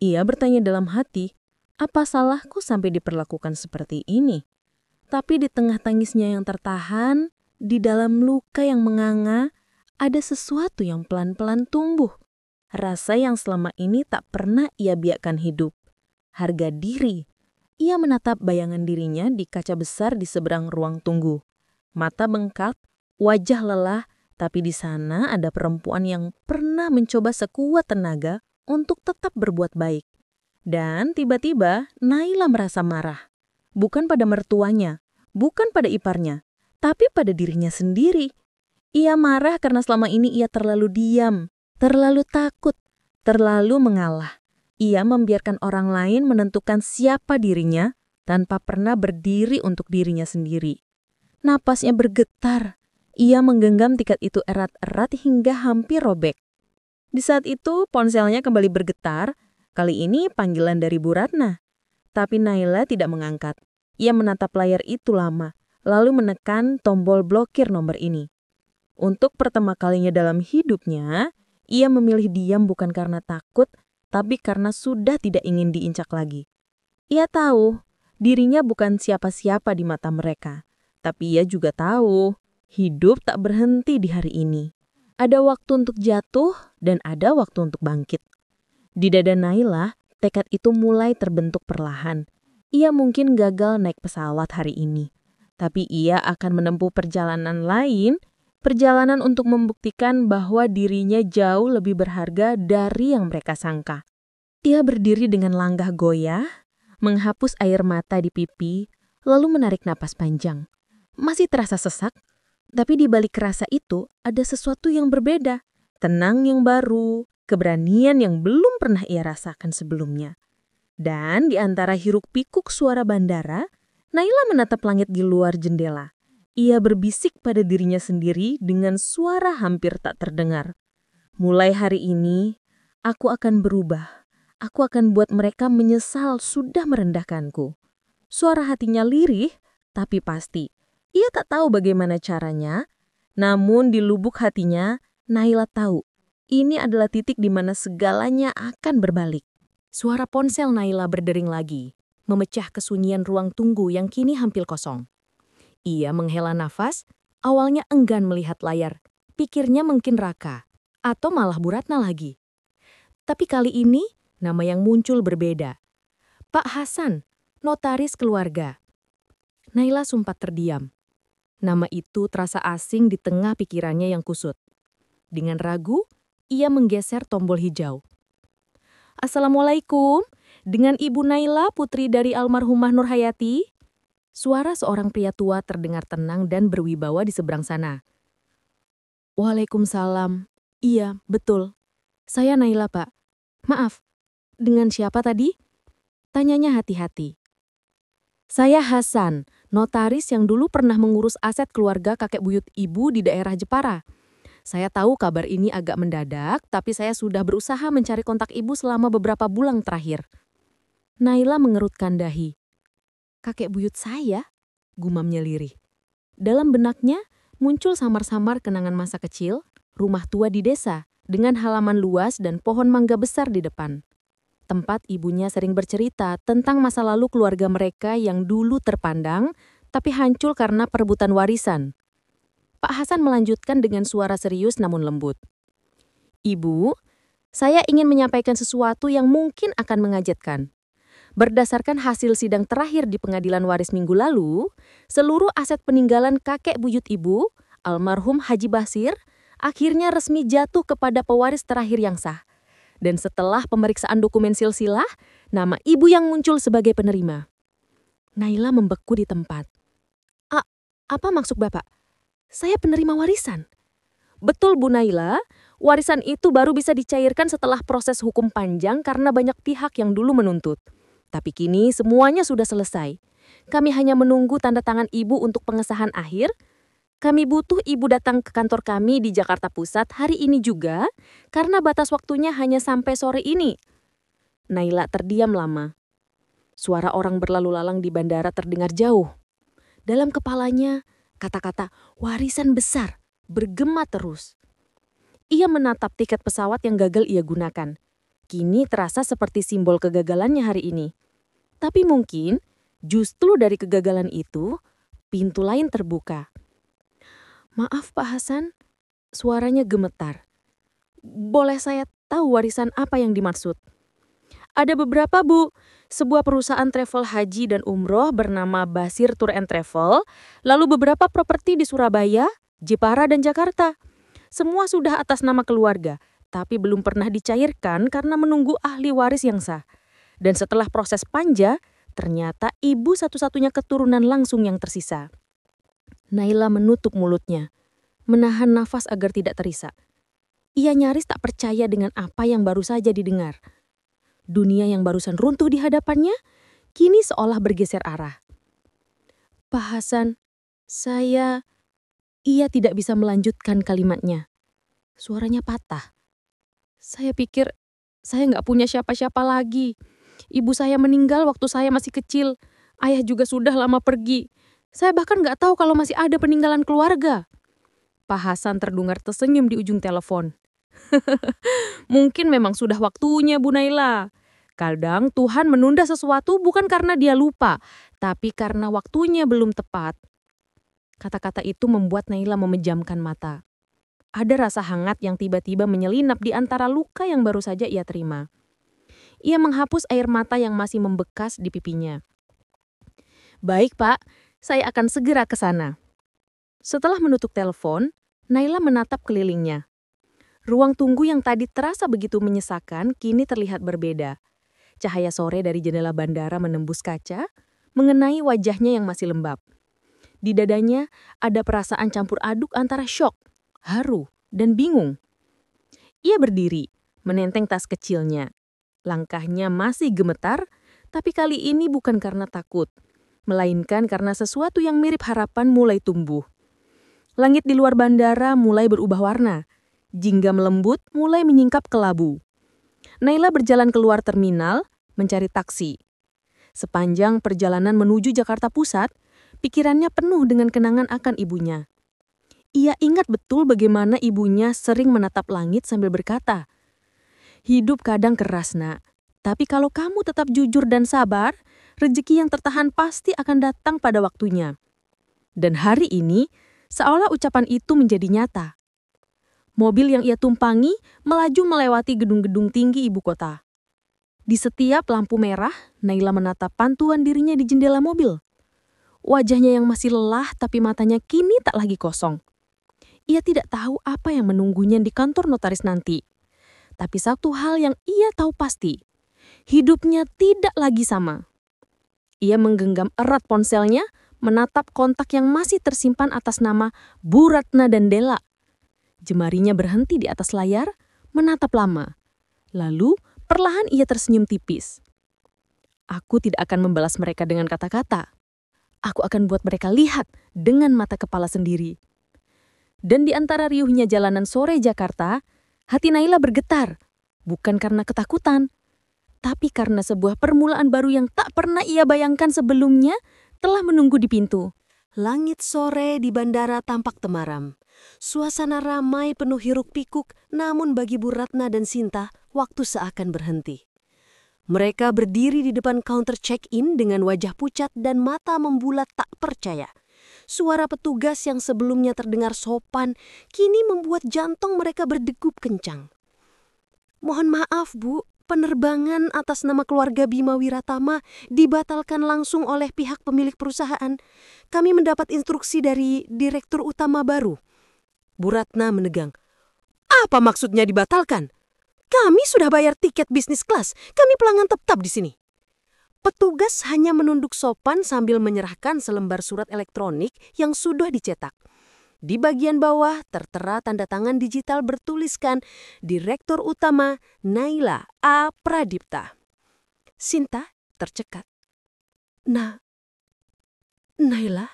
Ia bertanya dalam hati, apa salahku sampai diperlakukan seperti ini? Tapi di tengah tangisnya yang tertahan, di dalam luka yang menganga, ada sesuatu yang pelan-pelan tumbuh. Rasa yang selama ini tak pernah ia biarkan hidup. Harga diri. Ia menatap bayangan dirinya di kaca besar di seberang ruang tunggu. Mata bengkak, wajah lelah, tapi di sana ada perempuan yang pernah mencoba sekuat tenaga untuk tetap berbuat baik. Dan tiba-tiba Naila merasa marah. Bukan pada mertuanya, bukan pada iparnya, tapi pada dirinya sendiri. Ia marah karena selama ini ia terlalu diam, terlalu takut, terlalu mengalah. Ia membiarkan orang lain menentukan siapa dirinya tanpa pernah berdiri untuk dirinya sendiri. Napasnya bergetar. Ia menggenggam tiket itu erat-erat hingga hampir robek. Di saat itu ponselnya kembali bergetar, kali ini panggilan dari Bu Ratna. Tapi Naila tidak mengangkat. Ia menatap layar itu lama, lalu menekan tombol blokir nomor ini. Untuk pertama kalinya dalam hidupnya, ia memilih diam bukan karena takut, tapi karena sudah tidak ingin diinjak lagi. Ia tahu dirinya bukan siapa-siapa di mata mereka, tapi ia juga tahu hidup tak berhenti di hari ini. Ada waktu untuk jatuh dan ada waktu untuk bangkit. Di dada Naila, tekad itu mulai terbentuk perlahan. Ia mungkin gagal naik pesawat hari ini, tapi ia akan menempuh perjalanan lain, perjalanan untuk membuktikan bahwa dirinya jauh lebih berharga dari yang mereka sangka. Ia berdiri dengan langkah goyah, menghapus air mata di pipi, lalu menarik napas panjang. Masih terasa sesak, tapi di balik rasa itu ada sesuatu yang berbeda. Tenang yang baru, keberanian yang belum pernah ia rasakan sebelumnya. Dan di antara hiruk-pikuk suara bandara, Naila menatap langit di luar jendela. Ia berbisik pada dirinya sendiri dengan suara hampir tak terdengar. Mulai hari ini, aku akan berubah. Aku akan buat mereka menyesal sudah merendahkanku. Suara hatinya lirih, tapi pasti. Ia tak tahu bagaimana caranya, namun di lubuk hatinya, Naila tahu ini adalah titik di mana segalanya akan berbalik. Suara ponsel Naila berdering lagi, memecah kesunyian ruang tunggu yang kini hampir kosong. Ia menghela nafas, awalnya enggan melihat layar, pikirnya mungkin Raka, atau malah Bu Ratna lagi. Tapi kali ini, nama yang muncul berbeda. Pak Hasan, notaris keluarga. Naila sempat terdiam. Nama itu terasa asing di tengah pikirannya yang kusut. Dengan ragu, ia menggeser tombol hijau. Assalamualaikum, dengan Ibu Naila, putri dari almarhumah Nurhayati. Suara seorang pria tua terdengar tenang dan berwibawa di seberang sana. Waalaikumsalam. Iya, betul. Saya Naila, Pak. Maaf, dengan siapa tadi? Tanyanya hati-hati. Saya Hasan, notaris yang dulu pernah mengurus aset keluarga kakek buyut ibu di daerah Jepara. Saya tahu kabar ini agak mendadak, tapi saya sudah berusaha mencari kontak ibu selama beberapa bulan terakhir. Naila mengerutkan dahi. Kakek buyut saya? Gumamnya lirih. Dalam benaknya muncul samar-samar kenangan masa kecil, rumah tua di desa, dengan halaman luas dan pohon mangga besar di depan. Tempat ibunya sering bercerita tentang masa lalu keluarga mereka yang dulu terpandang, tapi hancur karena perebutan warisan. Pak Hasan melanjutkan dengan suara serius namun lembut. Ibu, saya ingin menyampaikan sesuatu yang mungkin akan mengagetkan. Berdasarkan hasil sidang terakhir di pengadilan waris minggu lalu, seluruh aset peninggalan kakek buyut ibu, almarhum Haji Basir, akhirnya resmi jatuh kepada pewaris terakhir yang sah. Dan setelah pemeriksaan dokumen silsilah, nama ibu yang muncul sebagai penerima. Naila membeku di tempat. Apa maksud Bapak? Saya penerima warisan. Betul Bu Naila, warisan itu baru bisa dicairkan setelah proses hukum panjang karena banyak pihak yang dulu menuntut. Tapi kini semuanya sudah selesai. Kami hanya menunggu tanda tangan ibu untuk pengesahan akhir. Kami butuh ibu datang ke kantor kami di Jakarta Pusat hari ini juga, karena batas waktunya hanya sampai sore ini. Naila terdiam lama. Suara orang berlalu lalang di bandara terdengar jauh. Dalam kepalanya, kata-kata warisan besar bergema terus. Ia menatap tiket pesawat yang gagal ia gunakan. Kini terasa seperti simbol kegagalannya hari ini. Tapi mungkin, justru dari kegagalan itu, pintu lain terbuka. Maaf Pak Hasan, suaranya gemetar. Boleh saya tahu warisan apa yang dimaksud? Ada beberapa Bu, sebuah perusahaan travel haji dan umroh bernama Basir Tour and Travel, lalu beberapa properti di Surabaya, Jepara dan Jakarta. Semua sudah atas nama keluarga, tapi belum pernah dicairkan karena menunggu ahli waris yang sah. Dan setelah proses panja, ternyata ibu satu-satunya keturunan langsung yang tersisa. Naila menutup mulutnya, menahan nafas agar tidak terisak. Ia nyaris tak percaya dengan apa yang baru saja didengar. Dunia yang barusan runtuh di hadapannya, kini seolah bergeser arah. Pak Hasan, Ia tidak bisa melanjutkan kalimatnya. Suaranya patah. Saya pikir saya nggak punya siapa-siapa lagi. Ibu saya meninggal waktu saya masih kecil. Ayah juga sudah lama pergi. Saya bahkan nggak tahu kalau masih ada peninggalan keluarga. Pak Hasan terdengar tersenyum di ujung telepon. Mungkin memang sudah waktunya Bu Naila. Kadang Tuhan menunda sesuatu bukan karena dia lupa, tapi karena waktunya belum tepat. Kata-kata itu membuat Naila memejamkan mata. Ada rasa hangat yang tiba-tiba menyelinap di antara luka yang baru saja ia terima. Ia menghapus air mata yang masih membekas di pipinya. "Baik, Pak. Saya akan segera ke sana." Setelah menutup telepon, Naila menatap kelilingnya. Ruang tunggu yang tadi terasa begitu menyesakan kini terlihat berbeda. Cahaya sore dari jendela bandara menembus kaca, mengenai wajahnya yang masih lembab. Di dadanya ada perasaan campur aduk antara syok, haru, dan bingung. Ia berdiri, menenteng tas kecilnya. Langkahnya masih gemetar, tapi kali ini bukan karena takut, melainkan karena sesuatu yang mirip harapan mulai tumbuh. Langit di luar bandara mulai berubah warna. Jingga melembut mulai menyingkap ke labu. Naila berjalan keluar terminal, mencari taksi. Sepanjang perjalanan menuju Jakarta Pusat, pikirannya penuh dengan kenangan akan ibunya. Ia ingat betul bagaimana ibunya sering menatap langit sambil berkata, "Hidup kadang keras, Nak. Tapi kalau kamu tetap jujur dan sabar, rezeki yang tertahan pasti akan datang pada waktunya." Dan hari ini, seolah ucapan itu menjadi nyata. Mobil yang ia tumpangi melaju melewati gedung-gedung tinggi ibu kota. Di setiap lampu merah, Naila menatap pantuan dirinya di jendela mobil. Wajahnya yang masih lelah tapi matanya kini tak lagi kosong. Ia tidak tahu apa yang menunggunya di kantor notaris nanti. Tapi satu hal yang ia tahu pasti, hidupnya tidak lagi sama. Ia menggenggam erat ponselnya, menatap kontak yang masih tersimpan atas nama Bu Ratna dan Dela. Jemarinya berhenti di atas layar, menatap lama. Lalu, perlahan ia tersenyum tipis. "Aku tidak akan membalas mereka dengan kata-kata. Aku akan buat mereka lihat dengan mata kepala sendiri." Dan di antara riuhnya jalanan sore Jakarta, hati Naila bergetar. Bukan karena ketakutan, tapi karena sebuah permulaan baru yang tak pernah ia bayangkan sebelumnya telah menunggu di pintu. Langit sore di bandara tampak temaram. Suasana ramai penuh hiruk-pikuk, namun bagi Bu Ratna dan Sinta, waktu seakan berhenti. Mereka berdiri di depan counter check-in dengan wajah pucat dan mata membulat tak percaya. Suara petugas yang sebelumnya terdengar sopan, kini membuat jantung mereka berdegup kencang. "Mohon maaf, Bu, penerbangan atas nama keluarga Bima Wiratama dibatalkan langsung oleh pihak pemilik perusahaan. Kami mendapat instruksi dari direktur utama baru." Bu Ratna menegang. "Apa maksudnya dibatalkan? Kami sudah bayar tiket bisnis kelas. Kami pelanggan tetap di sini." Petugas hanya menunduk sopan sambil menyerahkan selembar surat elektronik yang sudah dicetak. Di bagian bawah tertera tanda tangan digital bertuliskan Direktur Utama Naila A. Pradipta. Sinta tercekat. Naila?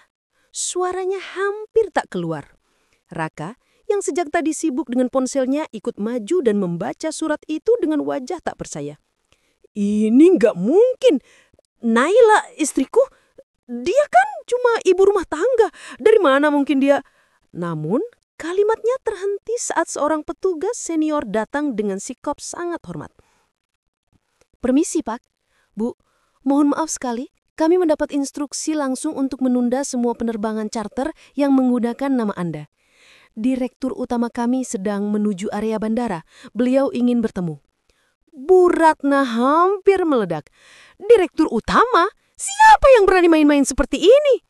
Suaranya hampir tak keluar. Raka, yang sejak tadi sibuk dengan ponselnya, ikut maju dan membaca surat itu dengan wajah tak percaya. "Ini nggak mungkin. Naila, istriku, dia kan cuma ibu rumah tangga. Dari mana mungkin dia?" Namun, kalimatnya terhenti saat seorang petugas senior datang dengan sikap sangat hormat. "Permisi, Pak. Bu, mohon maaf sekali. Kami mendapat instruksi langsung untuk menunda semua penerbangan charter yang menggunakan nama Anda. Direktur utama kami sedang menuju area bandara. Beliau ingin bertemu." Bu Ratna hampir meledak. "Direktur utama? Siapa yang berani main-main seperti ini?"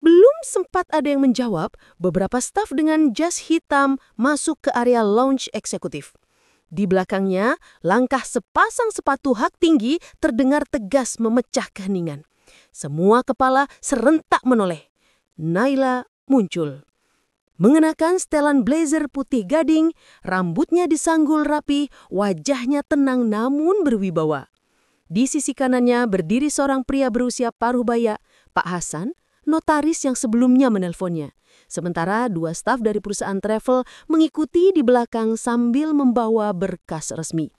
Belum sempat ada yang menjawab, beberapa staf dengan jas hitam masuk ke area lounge eksekutif. Di belakangnya, langkah sepasang sepatu hak tinggi terdengar tegas memecah keheningan. Semua kepala serentak menoleh. Naila muncul. Mengenakan setelan blazer putih gading, rambutnya disanggul rapi, wajahnya tenang namun berwibawa. Di sisi kanannya berdiri seorang pria berusia paruh baya, Pak Hasan, notaris yang sebelumnya menelponnya. Sementara dua staf dari perusahaan travel mengikuti di belakang sambil membawa berkas resmi.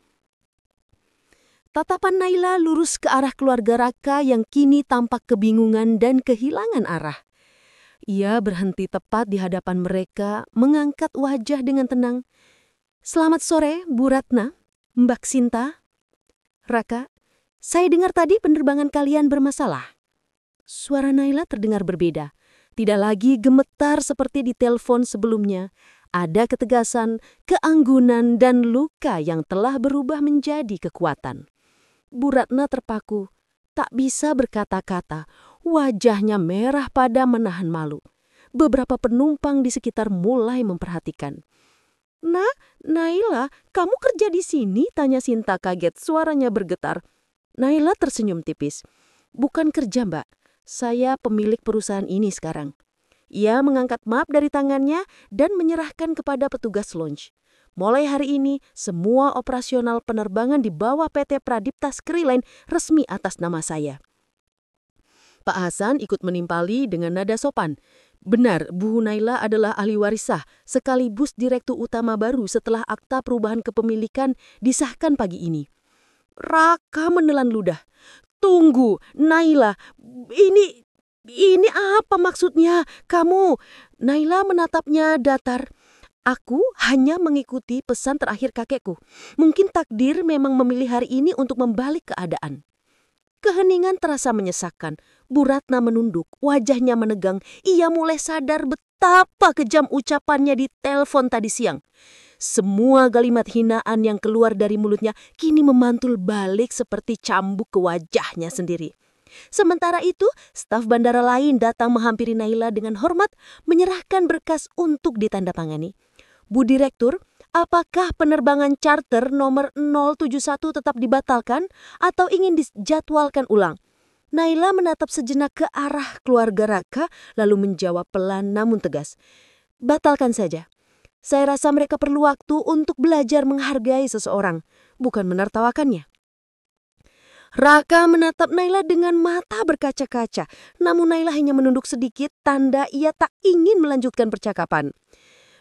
Tatapan Naila lurus ke arah keluarga Raka yang kini tampak kebingungan dan kehilangan arah. Ia berhenti tepat di hadapan mereka, mengangkat wajah dengan tenang. "Selamat sore, Bu Ratna, Mbak Sinta. Raka, saya dengar tadi penerbangan kalian bermasalah." Suara Naila terdengar berbeda. Tidak lagi gemetar seperti di telepon sebelumnya. Ada ketegasan, keanggunan, dan luka yang telah berubah menjadi kekuatan. Bu Ratna terpaku, tak bisa berkata-kata, wajahnya merah pada menahan malu. Beberapa penumpang di sekitar mulai memperhatikan. "Nah, Naila, kamu kerja di sini?" tanya Sinta kaget, suaranya bergetar. Naila tersenyum tipis. "Bukan kerja, Mbak. Saya pemilik perusahaan ini sekarang." Ia mengangkat map dari tangannya dan menyerahkan kepada petugas lounge. "Mulai hari ini, semua operasional penerbangan di bawah PT Pradipta Skyline resmi atas nama saya." Pak Hasan ikut menimpali dengan nada sopan. Benar, Bu Naila adalah ahli waris sah, sekaligus direktur utama baru setelah akta perubahan kepemilikan disahkan pagi ini. Raka menelan ludah. "Tunggu, Naila, ini apa maksudnya? Kamu?" Naila menatapnya datar. "Aku hanya mengikuti pesan terakhir kakekku. Mungkin takdir memang memilih hari ini untuk membalik keadaan." Keheningan terasa menyesakkan. Bu Ratna menunduk, wajahnya menegang. Ia mulai sadar betapa kejam ucapannya di telepon tadi siang. Semua kalimat hinaan yang keluar dari mulutnya kini memantul balik seperti cambuk ke wajahnya sendiri. Sementara itu, staf bandara lain datang menghampiri Naila dengan hormat, menyerahkan berkas untuk ditandatangani. "Bu Direktur, apakah penerbangan charter nomor 071 tetap dibatalkan atau ingin dijadwalkan ulang?" Naila menatap sejenak ke arah keluarga Raka, lalu menjawab pelan namun tegas. "Batalkan saja. Saya rasa mereka perlu waktu untuk belajar menghargai seseorang, bukan menertawakannya." Raka menatap Naila dengan mata berkaca-kaca, namun Naila hanya menunduk sedikit, tanda ia tak ingin melanjutkan percakapan.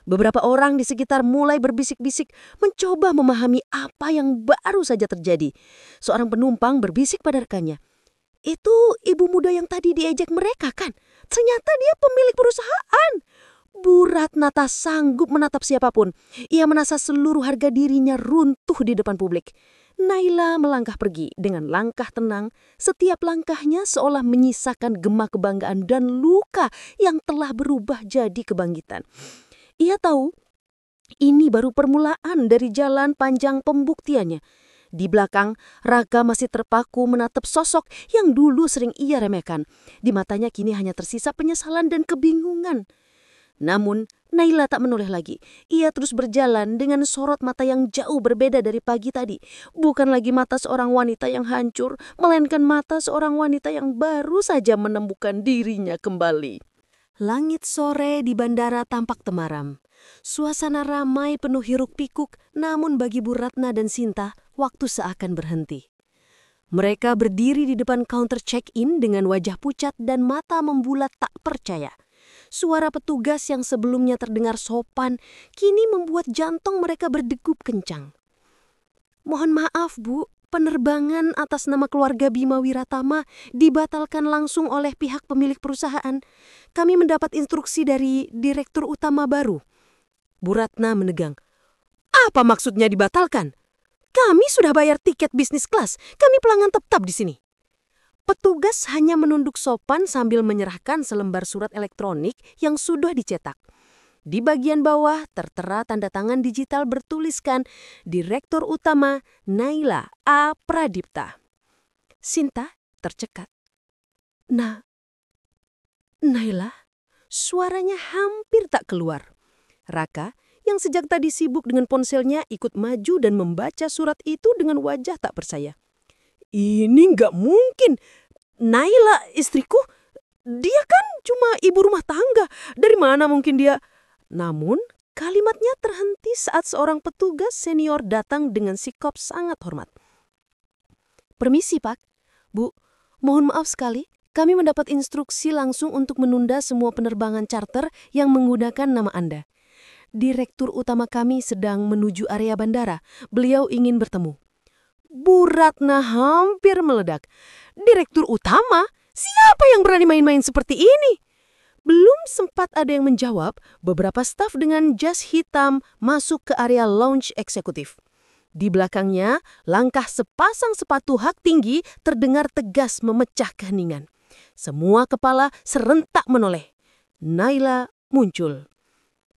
Beberapa orang di sekitar mulai berbisik-bisik, mencoba memahami apa yang baru saja terjadi. Seorang penumpang berbisik pada rekannya, "Itu ibu muda yang tadi diejek mereka kan? Ternyata dia pemilik perusahaan." Bu Ratna tak sanggup menatap siapapun. Ia merasa seluruh harga dirinya runtuh di depan publik. Naila melangkah pergi dengan langkah tenang. Setiap langkahnya seolah menyisakan gema kebanggaan dan luka yang telah berubah jadi kebangkitan. Ia tahu ini baru permulaan dari jalan panjang pembuktiannya. Di belakang, Raka masih terpaku menatap sosok yang dulu sering ia remehkan. Di matanya kini hanya tersisa penyesalan dan kebingungan. Namun, Naila tak menoleh lagi. Ia terus berjalan dengan sorot mata yang jauh berbeda dari pagi tadi. Bukan lagi mata seorang wanita yang hancur, melainkan mata seorang wanita yang baru saja menemukan dirinya kembali. Langit sore di bandara tampak temaram. Suasana ramai penuh hiruk-pikuk, namun bagi Bu Ratna dan Sinta, waktu seakan berhenti. Mereka berdiri di depan counter check-in dengan wajah pucat dan mata membulat tak percaya. Suara petugas yang sebelumnya terdengar sopan, kini membuat jantung mereka berdegup kencang. "Mohon maaf, Bu, penerbangan atas nama keluarga Bima Wiratama dibatalkan langsung oleh pihak pemilik perusahaan. Kami mendapat instruksi dari direktur utama baru." Bu Ratna menegang. "Apa maksudnya dibatalkan? Kami sudah bayar tiket bisnis kelas. Kami pelanggan tetap di sini." Petugas hanya menunduk sopan sambil menyerahkan selembar surat elektronik yang sudah dicetak. Di bagian bawah tertera tanda tangan digital bertuliskan Direktur Utama Naila A. Pradipta. Sinta tercekat. Naila? Suaranya hampir tak keluar. Raka, yang sejak tadi sibuk dengan ponselnya, ikut maju dan membaca surat itu dengan wajah tak percaya. "Ini nggak mungkin. Naila istriku, dia kan cuma ibu rumah tangga. Dari mana mungkin dia?" Namun kalimatnya terhenti saat seorang petugas senior datang dengan sikap sangat hormat. "Permisi Pak, Bu, mohon maaf sekali. Kami mendapat instruksi langsung untuk menunda semua penerbangan charter yang menggunakan nama Anda. Direktur utama kami sedang menuju area bandara. Beliau ingin bertemu." Bu Ratna hampir meledak. "Direktur utama? Siapa yang berani main-main seperti ini?" Belum sempat ada yang menjawab, beberapa staf dengan jas hitam masuk ke area lounge eksekutif. Di belakangnya, langkah sepasang sepatu hak tinggi terdengar tegas memecah keheningan. Semua kepala serentak menoleh. Naila muncul.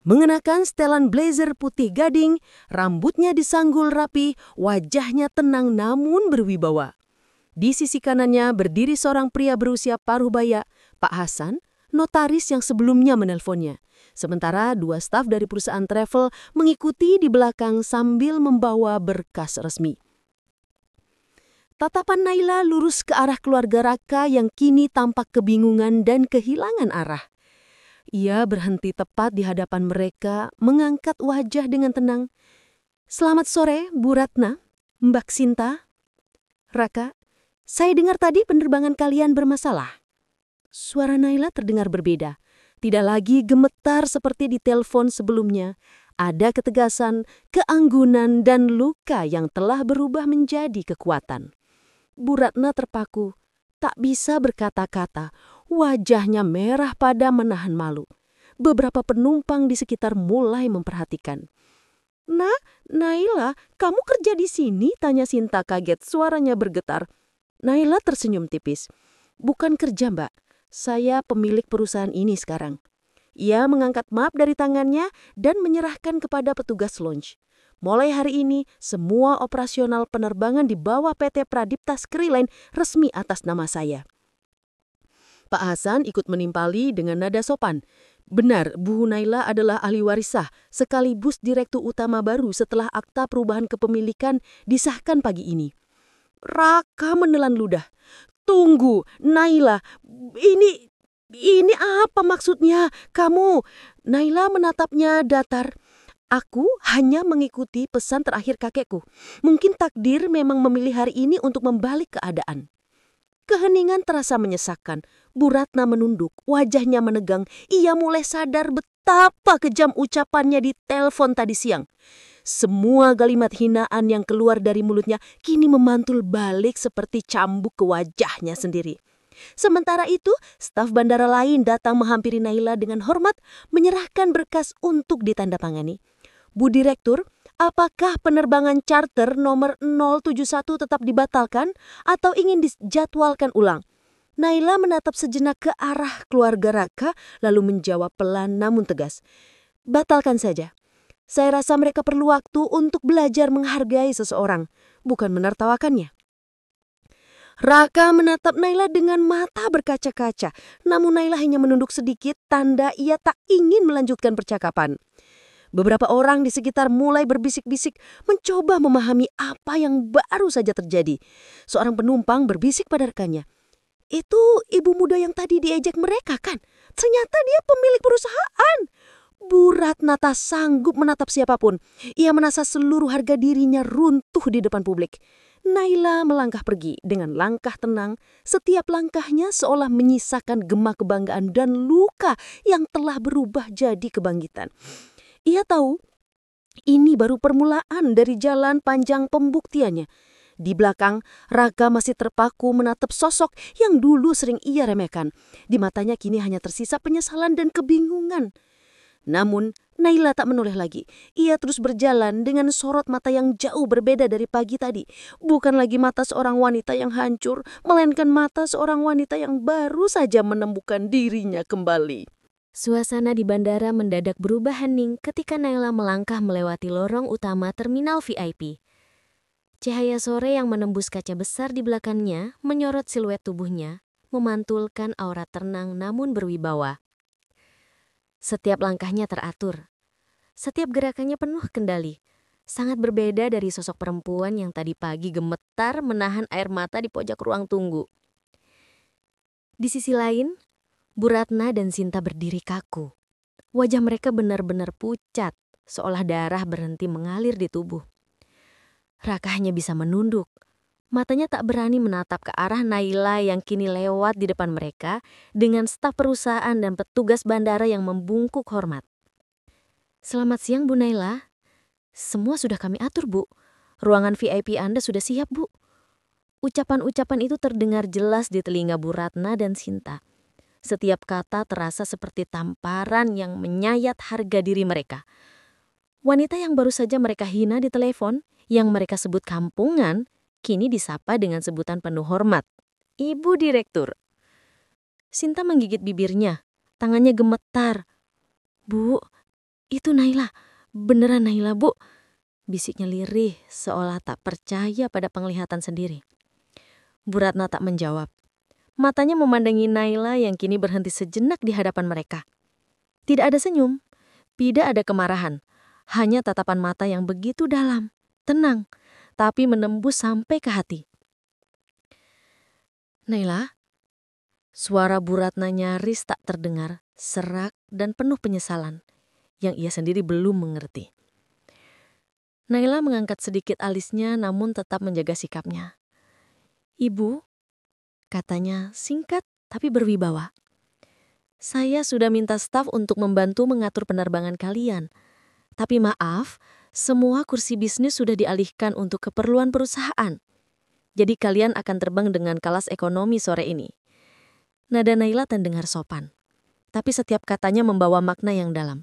Mengenakan setelan blazer putih gading, rambutnya disanggul rapi, wajahnya tenang namun berwibawa. Di sisi kanannya berdiri seorang pria berusia paruh baya, Pak Hasan, notaris yang sebelumnya menelponnya. Sementara 2 staf dari perusahaan travel mengikuti di belakang sambil membawa berkas resmi. Tatapan Naila lurus ke arah keluarga Raka yang kini tampak kebingungan dan kehilangan arah. Ia berhenti tepat di hadapan mereka, mengangkat wajah dengan tenang. "Selamat sore, Bu Ratna, Mbak Sinta. Raka, saya dengar tadi penerbangan kalian bermasalah." Suara Naila terdengar berbeda. Tidak lagi gemetar seperti di telepon sebelumnya. Ada ketegasan, keanggunan, dan luka yang telah berubah menjadi kekuatan. Bu Ratna terpaku, tak bisa berkata-kata. Wajahnya merah pada menahan malu. Beberapa penumpang di sekitar mulai memperhatikan. Naila, kamu kerja di sini?" tanya Sinta kaget, suaranya bergetar. Naila tersenyum tipis. "Bukan kerja, Mbak. Saya pemilik perusahaan ini sekarang." Ia mengangkat map dari tangannya dan menyerahkan kepada petugas lounge. "Mulai hari ini, semua operasional penerbangan di bawah PT Pradipta Skyline resmi atas nama saya." Pak Hasan ikut menimpali dengan nada sopan. "Benar, Bu Naila adalah ahli warisah sekaligus direktur utama baru setelah akta perubahan kepemilikan disahkan pagi ini." Raka menelan ludah. "Tunggu, Naila, ini apa maksudnya? Kamu?" Naila menatapnya datar. "Aku hanya mengikuti pesan terakhir kakekku. Mungkin takdir memang memilih hari ini untuk membalik keadaan." Keheningan terasa menyesakkan. Bu Ratna menunduk, wajahnya menegang. Ia mulai sadar betapa kejam ucapannya di telepon tadi siang. Semua kalimat hinaan yang keluar dari mulutnya kini memantul balik seperti cambuk ke wajahnya sendiri. Sementara itu, staf bandara lain datang menghampiri Naila dengan hormat, menyerahkan berkas untuk ditandatangani. "Bu Direktur, apakah penerbangan charter nomor 071 tetap dibatalkan atau ingin dijadwalkan ulang?" Naila menatap sejenak ke arah keluarga Raka, lalu menjawab pelan namun tegas. "Batalkan saja. Saya rasa mereka perlu waktu untuk belajar menghargai seseorang, bukan menertawakannya." Raka menatap Naila dengan mata berkaca-kaca, namun Naila hanya menunduk sedikit, tanda ia tak ingin melanjutkan percakapan. Beberapa orang di sekitar mulai berbisik-bisik, mencoba memahami apa yang baru saja terjadi. Seorang penumpang berbisik pada rekannya, "Itu ibu muda yang tadi diejek mereka kan? Ternyata dia pemilik perusahaan." Bu Ratna tak sanggup menatap siapapun. Ia merasa seluruh harga dirinya runtuh di depan publik. Naila melangkah pergi dengan langkah tenang. Setiap langkahnya seolah menyisakan gema kebanggaan dan luka yang telah berubah jadi kebangkitan. Ia tahu ini baru permulaan dari jalan panjang pembuktiannya. Di belakang, Raka masih terpaku menatap sosok yang dulu sering ia remehkan. Di matanya kini hanya tersisa penyesalan dan kebingungan. Namun, Naila tak menoleh lagi. Ia terus berjalan dengan sorot mata yang jauh berbeda dari pagi tadi. Bukan lagi mata seorang wanita yang hancur, melainkan mata seorang wanita yang baru saja menemukan dirinya kembali. Suasana di bandara mendadak berubah hening ketika Naila melangkah melewati lorong utama terminal VIP. Cahaya sore yang menembus kaca besar di belakangnya menyorot siluet tubuhnya, memantulkan aura tenang namun berwibawa. Setiap langkahnya teratur. Setiap gerakannya penuh kendali. Sangat berbeda dari sosok perempuan yang tadi pagi gemetar menahan air mata di pojok ruang tunggu. Di sisi lain, Bu Ratna dan Sinta berdiri kaku. Wajah mereka benar-benar pucat, seolah darah berhenti mengalir di tubuh. Raka hanya bisa menunduk. Matanya tak berani menatap ke arah Naila yang kini lewat di depan mereka dengan staf perusahaan dan petugas bandara yang membungkuk hormat. "Selamat siang, Bu Naila. Semua sudah kami atur, Bu. Ruangan VIP Anda sudah siap, Bu." Ucapan-ucapan itu terdengar jelas di telinga Bu Ratna dan Sinta. Setiap kata terasa seperti tamparan yang menyayat harga diri mereka. Wanita yang baru saja mereka hina di telepon, yang mereka sebut kampungan, kini disapa dengan sebutan penuh hormat. "Ibu Direktur." Sinta menggigit bibirnya, tangannya gemetar. "Bu, Itu Naila. Beneran Naila, Bu. Bisiknya lirih, seolah tak percaya pada penglihatan sendiri. Bu Ratna tak menjawab. Matanya memandangi Naila yang kini berhenti sejenak di hadapan mereka. Tidak ada senyum, tidak ada kemarahan. Hanya tatapan mata yang begitu dalam, tenang, tapi menembus sampai ke hati. Naila, suara Bu Ratna nyaris tak terdengar, serak dan penuh penyesalan, yang ia sendiri belum mengerti. Naila mengangkat sedikit alisnya namun tetap menjaga sikapnya. Ibu, katanya singkat tapi berwibawa. Saya sudah minta staf untuk membantu mengatur penerbangan kalian. Tapi maaf, semua kursi bisnis sudah dialihkan untuk keperluan perusahaan. Jadi kalian akan terbang dengan kelas ekonomi sore ini. Nada Naila terdengar sopan. Tapi setiap katanya membawa makna yang dalam.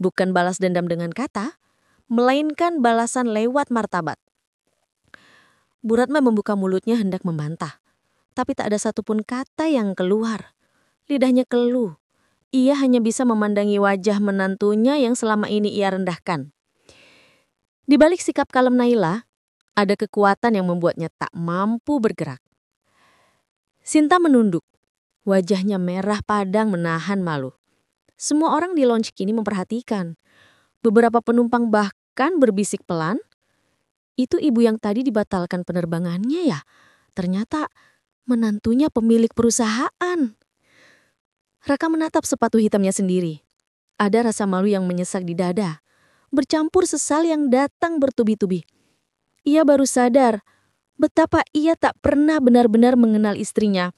Bukan balas dendam dengan kata, melainkan balasan lewat martabat. Bu Ratna membuka mulutnya hendak membantah. Tapi tak ada satupun kata yang keluar. Lidahnya keluh. Ia hanya bisa memandangi wajah menantunya yang selama ini ia rendahkan. Di balik sikap kalem Naila, ada kekuatan yang membuatnya tak mampu bergerak. Sinta menunduk. Wajahnya merah padang menahan malu. Semua orang di lounge kini memperhatikan. Beberapa penumpang bahkan berbisik pelan, "Itu ibu yang tadi dibatalkan penerbangannya ya? Ternyata menantunya pemilik perusahaan." Raka menatap sepatu hitamnya sendiri. Ada rasa malu yang menyesak di dada, bercampur sesal yang datang bertubi-tubi. Ia baru sadar betapa ia tak pernah benar-benar mengenal istrinya.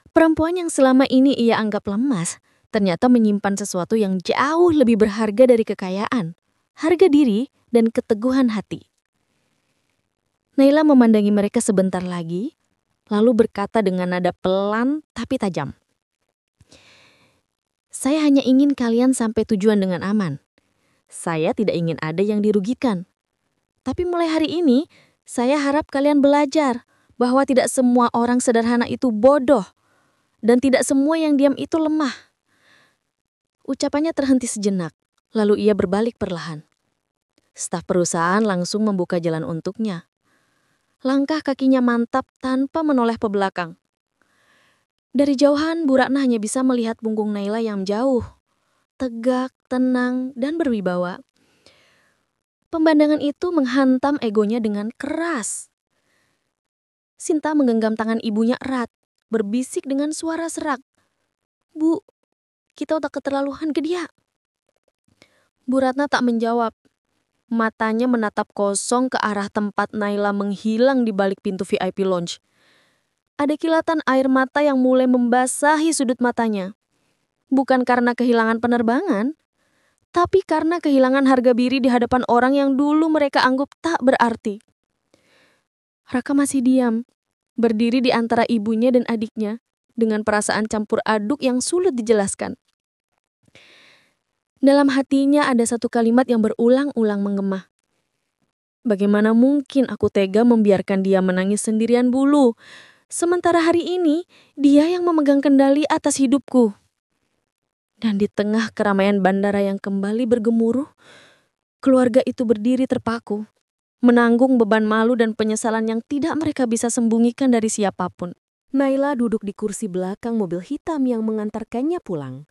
Perempuan yang selama ini ia anggap lemas, ternyata menyimpan sesuatu yang jauh lebih berharga dari kekayaan, harga diri, dan keteguhan hati. Naila memandangi mereka sebentar lagi, lalu berkata dengan nada pelan tapi tajam. Saya hanya ingin kalian sampai tujuan dengan aman. Saya tidak ingin ada yang dirugikan. Tapi mulai hari ini, saya harap kalian belajar bahwa tidak semua orang sederhana itu bodoh. Dan tidak semua yang diam itu lemah. Ucapannya terhenti sejenak, lalu ia berbalik perlahan. Staf perusahaan langsung membuka jalan untuknya. Langkah kakinya mantap tanpa menoleh ke belakang. Dari jauhan, Bu Ratna hanya bisa melihat punggung Naila yang jauh, tegak, tenang, dan berwibawa. Pemandangan itu menghantam egonya dengan keras. Sinta menggenggam tangan ibunya erat, berbisik dengan suara serak. "Bu, kita udah keterlaluan ke dia." Bu Ratna tak menjawab. Matanya menatap kosong ke arah tempat Naila menghilang di balik pintu VIP lounge. Ada kilatan air mata yang mulai membasahi sudut matanya. Bukan karena kehilangan penerbangan, tapi karena kehilangan harga diri di hadapan orang yang dulu mereka anggap tak berarti. Raka masih diam, berdiri di antara ibunya dan adiknya, dengan perasaan campur aduk yang sulit dijelaskan. Dalam hatinya ada satu kalimat yang berulang-ulang menggema. Bagaimana mungkin aku tega membiarkan dia menangis sendirian bulu? Sementara hari ini, dia yang memegang kendali atas hidupku. Dan di tengah keramaian bandara yang kembali bergemuruh, keluarga itu berdiri terpaku, menanggung beban malu dan penyesalan yang tidak mereka bisa sembunyikan dari siapapun. Naila duduk di kursi belakang mobil hitam yang mengantarkannya pulang.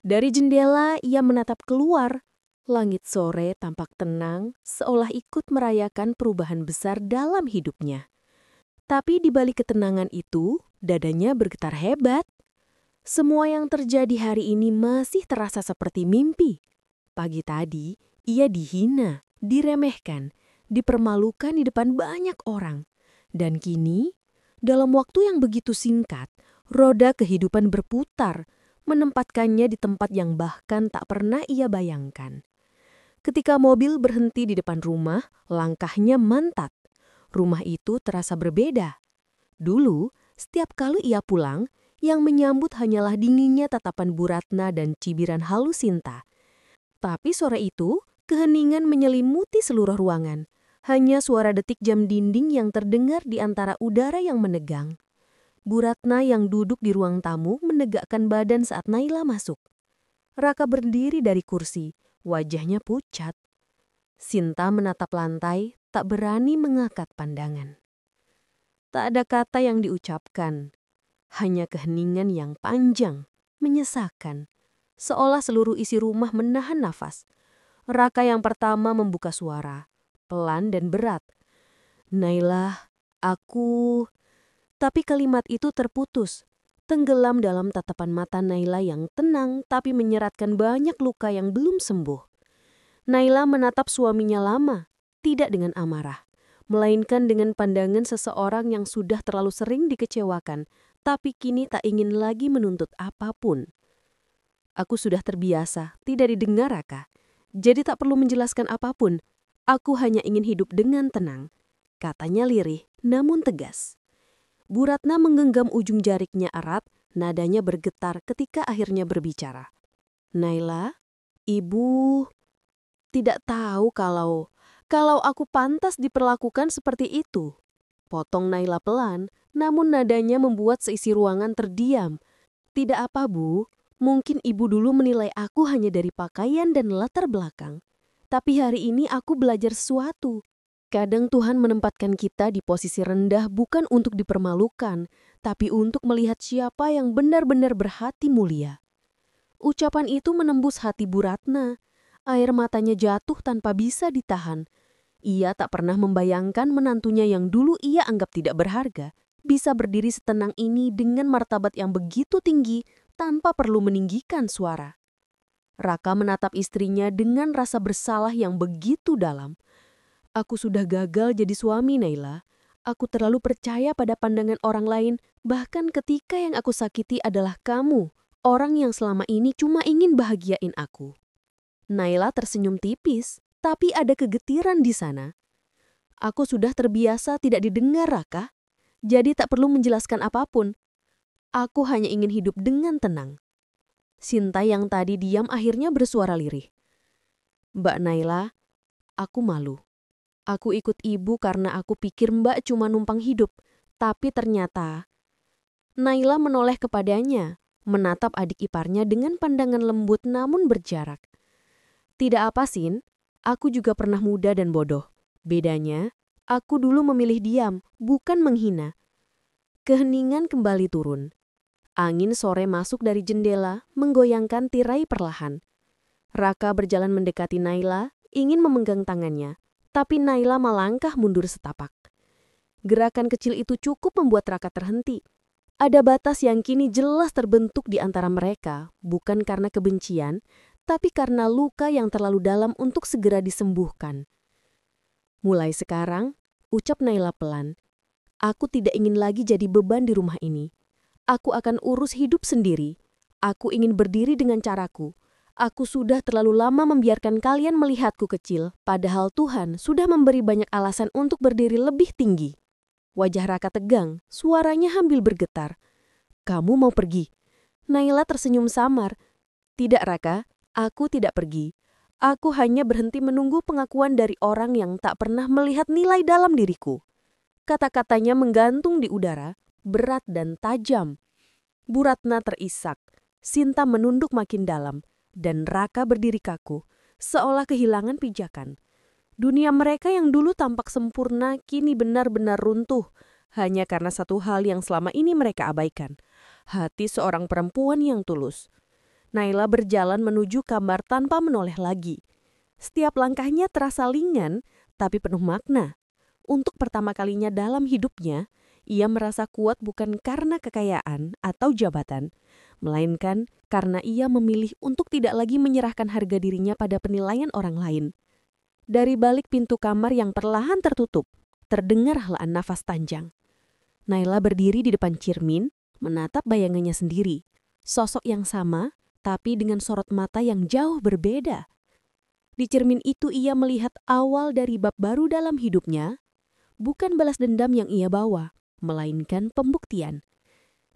Dari jendela, ia menatap keluar. Langit sore tampak tenang, seolah ikut merayakan perubahan besar dalam hidupnya. Tapi di balik ketenangan itu, dadanya bergetar hebat. Semua yang terjadi hari ini masih terasa seperti mimpi. Pagi tadi, ia dihina, diremehkan, dipermalukan di depan banyak orang. Dan kini, dalam waktu yang begitu singkat, roda kehidupan berputar, menempatkannya di tempat yang bahkan tak pernah ia bayangkan. Ketika mobil berhenti di depan rumah, langkahnya mantat. Rumah itu terasa berbeda. Dulu, setiap kali ia pulang, yang menyambut hanyalah dinginnya tatapan Bu Ratna dan cibiran halus Sinta. Tapi sore itu, keheningan menyelimuti seluruh ruangan. Hanya suara detik jam dinding yang terdengar di antara udara yang menegang. Bu Ratna yang duduk di ruang tamu menegakkan badan saat Naila masuk. Raka berdiri dari kursi, wajahnya pucat. Sinta menatap lantai, tak berani mengangkat pandangan. Tak ada kata yang diucapkan, hanya keheningan yang panjang, menyesakan. Seolah seluruh isi rumah menahan nafas. Raka yang pertama membuka suara, pelan dan berat. "Nailah, aku..." Tapi kalimat itu terputus, tenggelam dalam tatapan mata Naila yang tenang tapi menyeratkan banyak luka yang belum sembuh. Naila menatap suaminya lama, tidak dengan amarah, melainkan dengan pandangan seseorang yang sudah terlalu sering dikecewakan, tapi kini tak ingin lagi menuntut apapun. "Aku sudah terbiasa, tidak didengar Raka. Jadi tak perlu menjelaskan apapun. Aku hanya ingin hidup dengan tenang," katanya lirih namun tegas. Bu Ratna menggenggam ujung jariknya erat, nadanya bergetar ketika akhirnya berbicara. "Naila, ibu tidak tahu kalau aku pantas diperlakukan seperti itu," potong Naila pelan, namun nadanya membuat seisi ruangan terdiam. "Tidak apa, Bu. Mungkin ibu dulu menilai aku hanya dari pakaian dan latar belakang. Tapi hari ini aku belajar sesuatu. Kadang Tuhan menempatkan kita di posisi rendah bukan untuk dipermalukan, tapi untuk melihat siapa yang benar-benar berhati mulia." Ucapan itu menembus hati Bu Ratna. Air matanya jatuh tanpa bisa ditahan. Ia tak pernah membayangkan menantunya yang dulu ia anggap tidak berharga, bisa berdiri setenang ini dengan martabat yang begitu tinggi tanpa perlu meninggikan suara. Raka menatap istrinya dengan rasa bersalah yang begitu dalam. "Aku sudah gagal jadi suami, Naila. Aku terlalu percaya pada pandangan orang lain, bahkan ketika yang aku sakiti adalah kamu, orang yang selama ini cuma ingin bahagiain aku." Naila tersenyum tipis, tapi ada kegetiran di sana. "Aku sudah terbiasa tidak didengar, Raka. Jadi tak perlu menjelaskan apapun. Aku hanya ingin hidup dengan tenang." Sinta yang tadi diam akhirnya bersuara lirih. "Mbak Naila, aku malu. Aku ikut ibu karena aku pikir Mbak cuma numpang hidup, tapi ternyata..." Naila menoleh kepadanya, menatap adik iparnya dengan pandangan lembut namun berjarak. "Tidak apa, Sin. Aku juga pernah muda dan bodoh. Bedanya, aku dulu memilih diam, bukan menghina." Keheningan kembali turun. Angin sore masuk dari jendela, menggoyangkan tirai perlahan. Raka berjalan mendekati Naila, ingin memegang tangannya. Tapi Naila melangkah mundur setapak. Gerakan kecil itu cukup membuat Raka terhenti. Ada batas yang kini jelas terbentuk di antara mereka, bukan karena kebencian, tapi karena luka yang terlalu dalam untuk segera disembuhkan. "Mulai sekarang," ucap Naila pelan, "aku tidak ingin lagi jadi beban di rumah ini. Aku akan urus hidup sendiri. Aku ingin berdiri dengan caraku. Aku sudah terlalu lama membiarkan kalian melihatku kecil, padahal Tuhan sudah memberi banyak alasan untuk berdiri lebih tinggi." Wajah Raka tegang, suaranya hampir bergetar. "Kamu mau pergi?" Naila tersenyum samar. "Tidak, Raka, aku tidak pergi. Aku hanya berhenti menunggu pengakuan dari orang yang tak pernah melihat nilai dalam diriku." Kata-katanya menggantung di udara, berat dan tajam. Bu Ratna terisak, Sinta menunduk makin dalam, dan Raka berdiri kaku, seolah kehilangan pijakan. Dunia mereka yang dulu tampak sempurna kini benar-benar runtuh, hanya karena satu hal yang selama ini mereka abaikan, hati seorang perempuan yang tulus. Naila berjalan menuju kamar tanpa menoleh lagi. Setiap langkahnya terasa ringan, tapi penuh makna. Untuk pertama kalinya dalam hidupnya, ia merasa kuat bukan karena kekayaan atau jabatan, melainkan karena ia memilih untuk tidak lagi menyerahkan harga dirinya pada penilaian orang lain. Dari balik pintu kamar yang perlahan tertutup, terdengar helaan nafas panjang. Naila berdiri di depan cermin, menatap bayangannya sendiri. Sosok yang sama, tapi dengan sorot mata yang jauh berbeda. Di cermin itu ia melihat awal dari bab baru dalam hidupnya, bukan balas dendam yang ia bawa, melainkan pembuktian.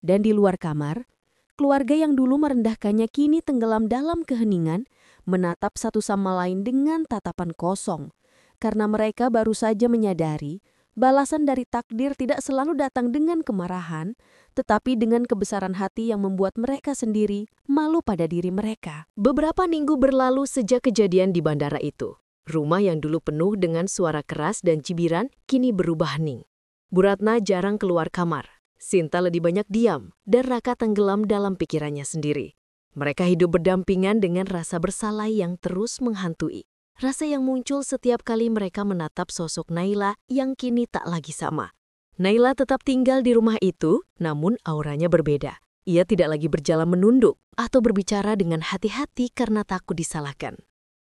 Dan di luar kamar, keluarga yang dulu merendahkannya kini tenggelam dalam keheningan, menatap satu sama lain dengan tatapan kosong, karena mereka baru saja menyadari balasan dari takdir tidak selalu datang dengan kemarahan, tetapi dengan kebesaran hati yang membuat mereka sendiri malu pada diri mereka. Beberapa minggu berlalu sejak kejadian di bandara itu. Rumah yang dulu penuh dengan suara keras dan cibiran kini berubah hening. Bu Ratna jarang keluar kamar. Sinta lebih banyak diam dan Raka tenggelam dalam pikirannya sendiri. Mereka hidup berdampingan dengan rasa bersalah yang terus menghantui. Rasa yang muncul setiap kali mereka menatap sosok Naila yang kini tak lagi sama. Naila tetap tinggal di rumah itu, namun auranya berbeda. Ia tidak lagi berjalan menunduk atau berbicara dengan hati-hati karena takut disalahkan.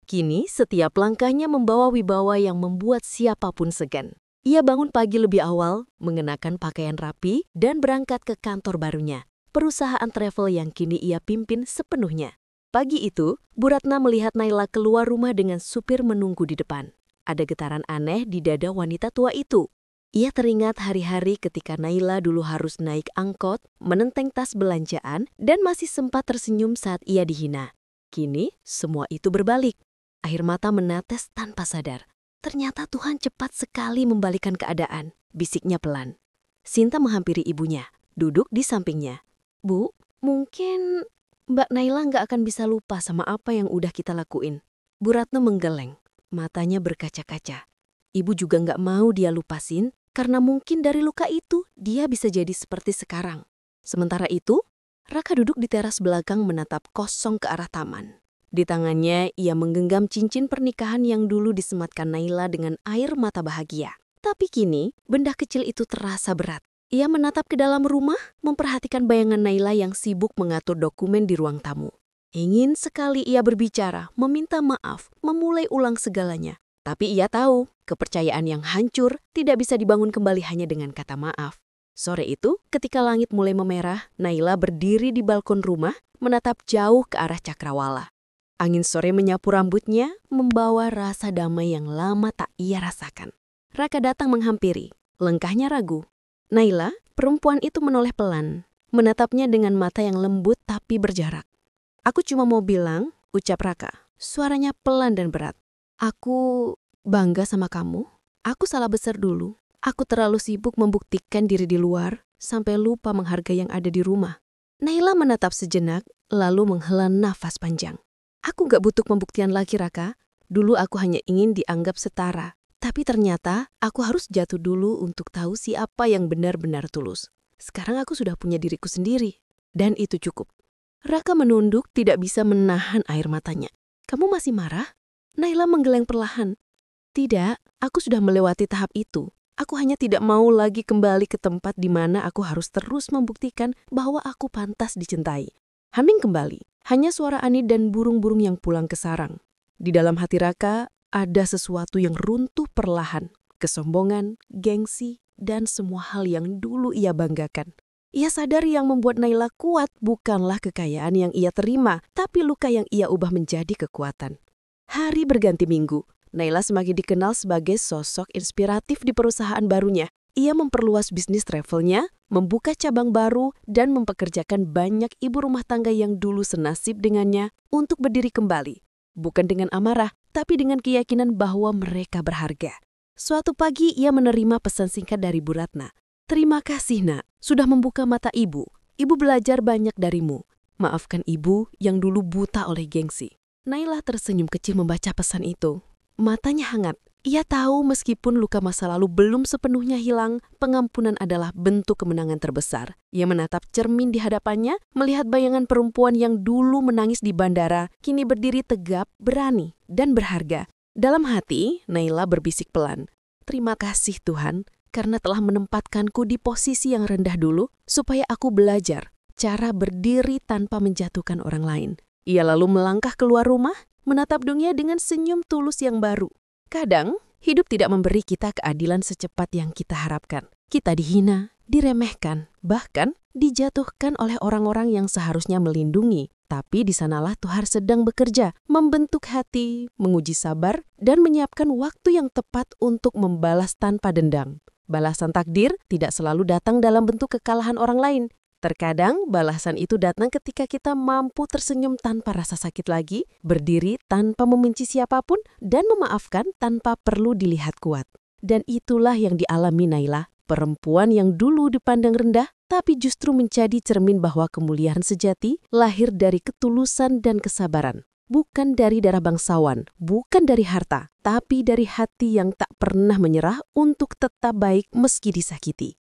Kini setiap langkahnya membawa wibawa yang membuat siapapun segan. Ia bangun pagi lebih awal, mengenakan pakaian rapi, dan berangkat ke kantor barunya, perusahaan travel yang kini ia pimpin sepenuhnya. Pagi itu, Bu Ratna melihat Naila keluar rumah dengan supir menunggu di depan. Ada getaran aneh di dada wanita tua itu. Ia teringat hari-hari ketika Naila dulu harus naik angkot, menenteng tas belanjaan, dan masih sempat tersenyum saat ia dihina. Kini, semua itu berbalik. Air mata menetes tanpa sadar. Ternyata Tuhan cepat sekali membalikan keadaan, bisiknya pelan. Sinta menghampiri ibunya, duduk di sampingnya. Bu, mungkin Mbak Naila nggak akan bisa lupa sama apa yang udah kita lakuin. Bu Ratna menggeleng, matanya berkaca-kaca. Ibu juga nggak mau dia lupasin, karena mungkin dari luka itu dia bisa jadi seperti sekarang. Sementara itu, Raka duduk di teras belakang menatap kosong ke arah taman. Di tangannya, ia menggenggam cincin pernikahan yang dulu disematkan Naila dengan air mata bahagia. Tapi kini, benda kecil itu terasa berat. Ia menatap ke dalam rumah, memperhatikan bayangan Naila yang sibuk mengatur dokumen di ruang tamu. Ingin sekali ia berbicara, meminta maaf, memulai ulang segalanya. Tapi ia tahu, kepercayaan yang hancur tidak bisa dibangun kembali hanya dengan kata maaf. Sore itu, ketika langit mulai memerah, Naila berdiri di balkon rumah, menatap jauh ke arah cakrawala. Angin sore menyapu rambutnya, membawa rasa damai yang lama tak ia rasakan. Raka datang menghampiri, langkahnya ragu. Naila, perempuan itu menoleh pelan, menatapnya dengan mata yang lembut tapi berjarak. Aku cuma mau bilang, ucap Raka, suaranya pelan dan berat. Aku bangga sama kamu. Aku salah besar dulu. Aku terlalu sibuk membuktikan diri di luar, sampai lupa menghargai yang ada di rumah. Naila menatap sejenak, lalu menghela nafas panjang. Aku gak butuh pembuktian lagi, Raka. Dulu aku hanya ingin dianggap setara. Tapi ternyata aku harus jatuh dulu untuk tahu siapa yang benar-benar tulus. Sekarang aku sudah punya diriku sendiri. Dan itu cukup. Raka menunduk, tidak bisa menahan air matanya. Kamu masih marah? Naila menggeleng perlahan. Tidak, aku sudah melewati tahap itu. Aku hanya tidak mau lagi kembali ke tempat di mana aku harus terus membuktikan bahwa aku pantas dicintai. Haming kembali. Hanya suara Ani dan burung-burung yang pulang ke sarang. Di dalam hati Raka, ada sesuatu yang runtuh perlahan. Kesombongan, gengsi, dan semua hal yang dulu ia banggakan. Ia sadar yang membuat Naila kuat bukanlah kekayaan yang ia terima, tapi luka yang ia ubah menjadi kekuatan. Hari berganti minggu, Naila semakin dikenal sebagai sosok inspiratif di perusahaan barunya. Ia memperluas bisnis travelnya, membuka cabang baru, dan mempekerjakan banyak ibu rumah tangga yang dulu senasib dengannya untuk berdiri kembali. Bukan dengan amarah, tapi dengan keyakinan bahwa mereka berharga. Suatu pagi ia menerima pesan singkat dari Bu Ratna. Terima kasih nak, sudah membuka mata ibu. Ibu belajar banyak darimu. Maafkan ibu yang dulu buta oleh gengsi. Naila tersenyum kecil membaca pesan itu. Matanya hangat. Ia tahu meskipun luka masa lalu belum sepenuhnya hilang, pengampunan adalah bentuk kemenangan terbesar. Ia menatap cermin di hadapannya, melihat bayangan perempuan yang dulu menangis di bandara, kini berdiri tegap, berani, dan berharga. Dalam hati, Naila berbisik pelan, "Terima kasih Tuhan, karena telah menempatkanku di posisi yang rendah dulu, supaya aku belajar cara berdiri tanpa menjatuhkan orang lain." Ia lalu melangkah keluar rumah, menatap dunia dengan senyum tulus yang baru. Kadang, hidup tidak memberi kita keadilan secepat yang kita harapkan. Kita dihina, diremehkan, bahkan dijatuhkan oleh orang-orang yang seharusnya melindungi. Tapi di sanalah Tuhan sedang bekerja, membentuk hati, menguji sabar, dan menyiapkan waktu yang tepat untuk membalas tanpa dendam. Balasan takdir tidak selalu datang dalam bentuk kekalahan orang lain. Terkadang balasan itu datang ketika kita mampu tersenyum tanpa rasa sakit lagi, berdiri tanpa membenci siapapun, dan memaafkan tanpa perlu dilihat kuat. Dan itulah yang dialami Naila, perempuan yang dulu dipandang rendah, tapi justru menjadi cermin bahwa kemuliaan sejati lahir dari ketulusan dan kesabaran. Bukan dari darah bangsawan, bukan dari harta, tapi dari hati yang tak pernah menyerah untuk tetap baik meski disakiti.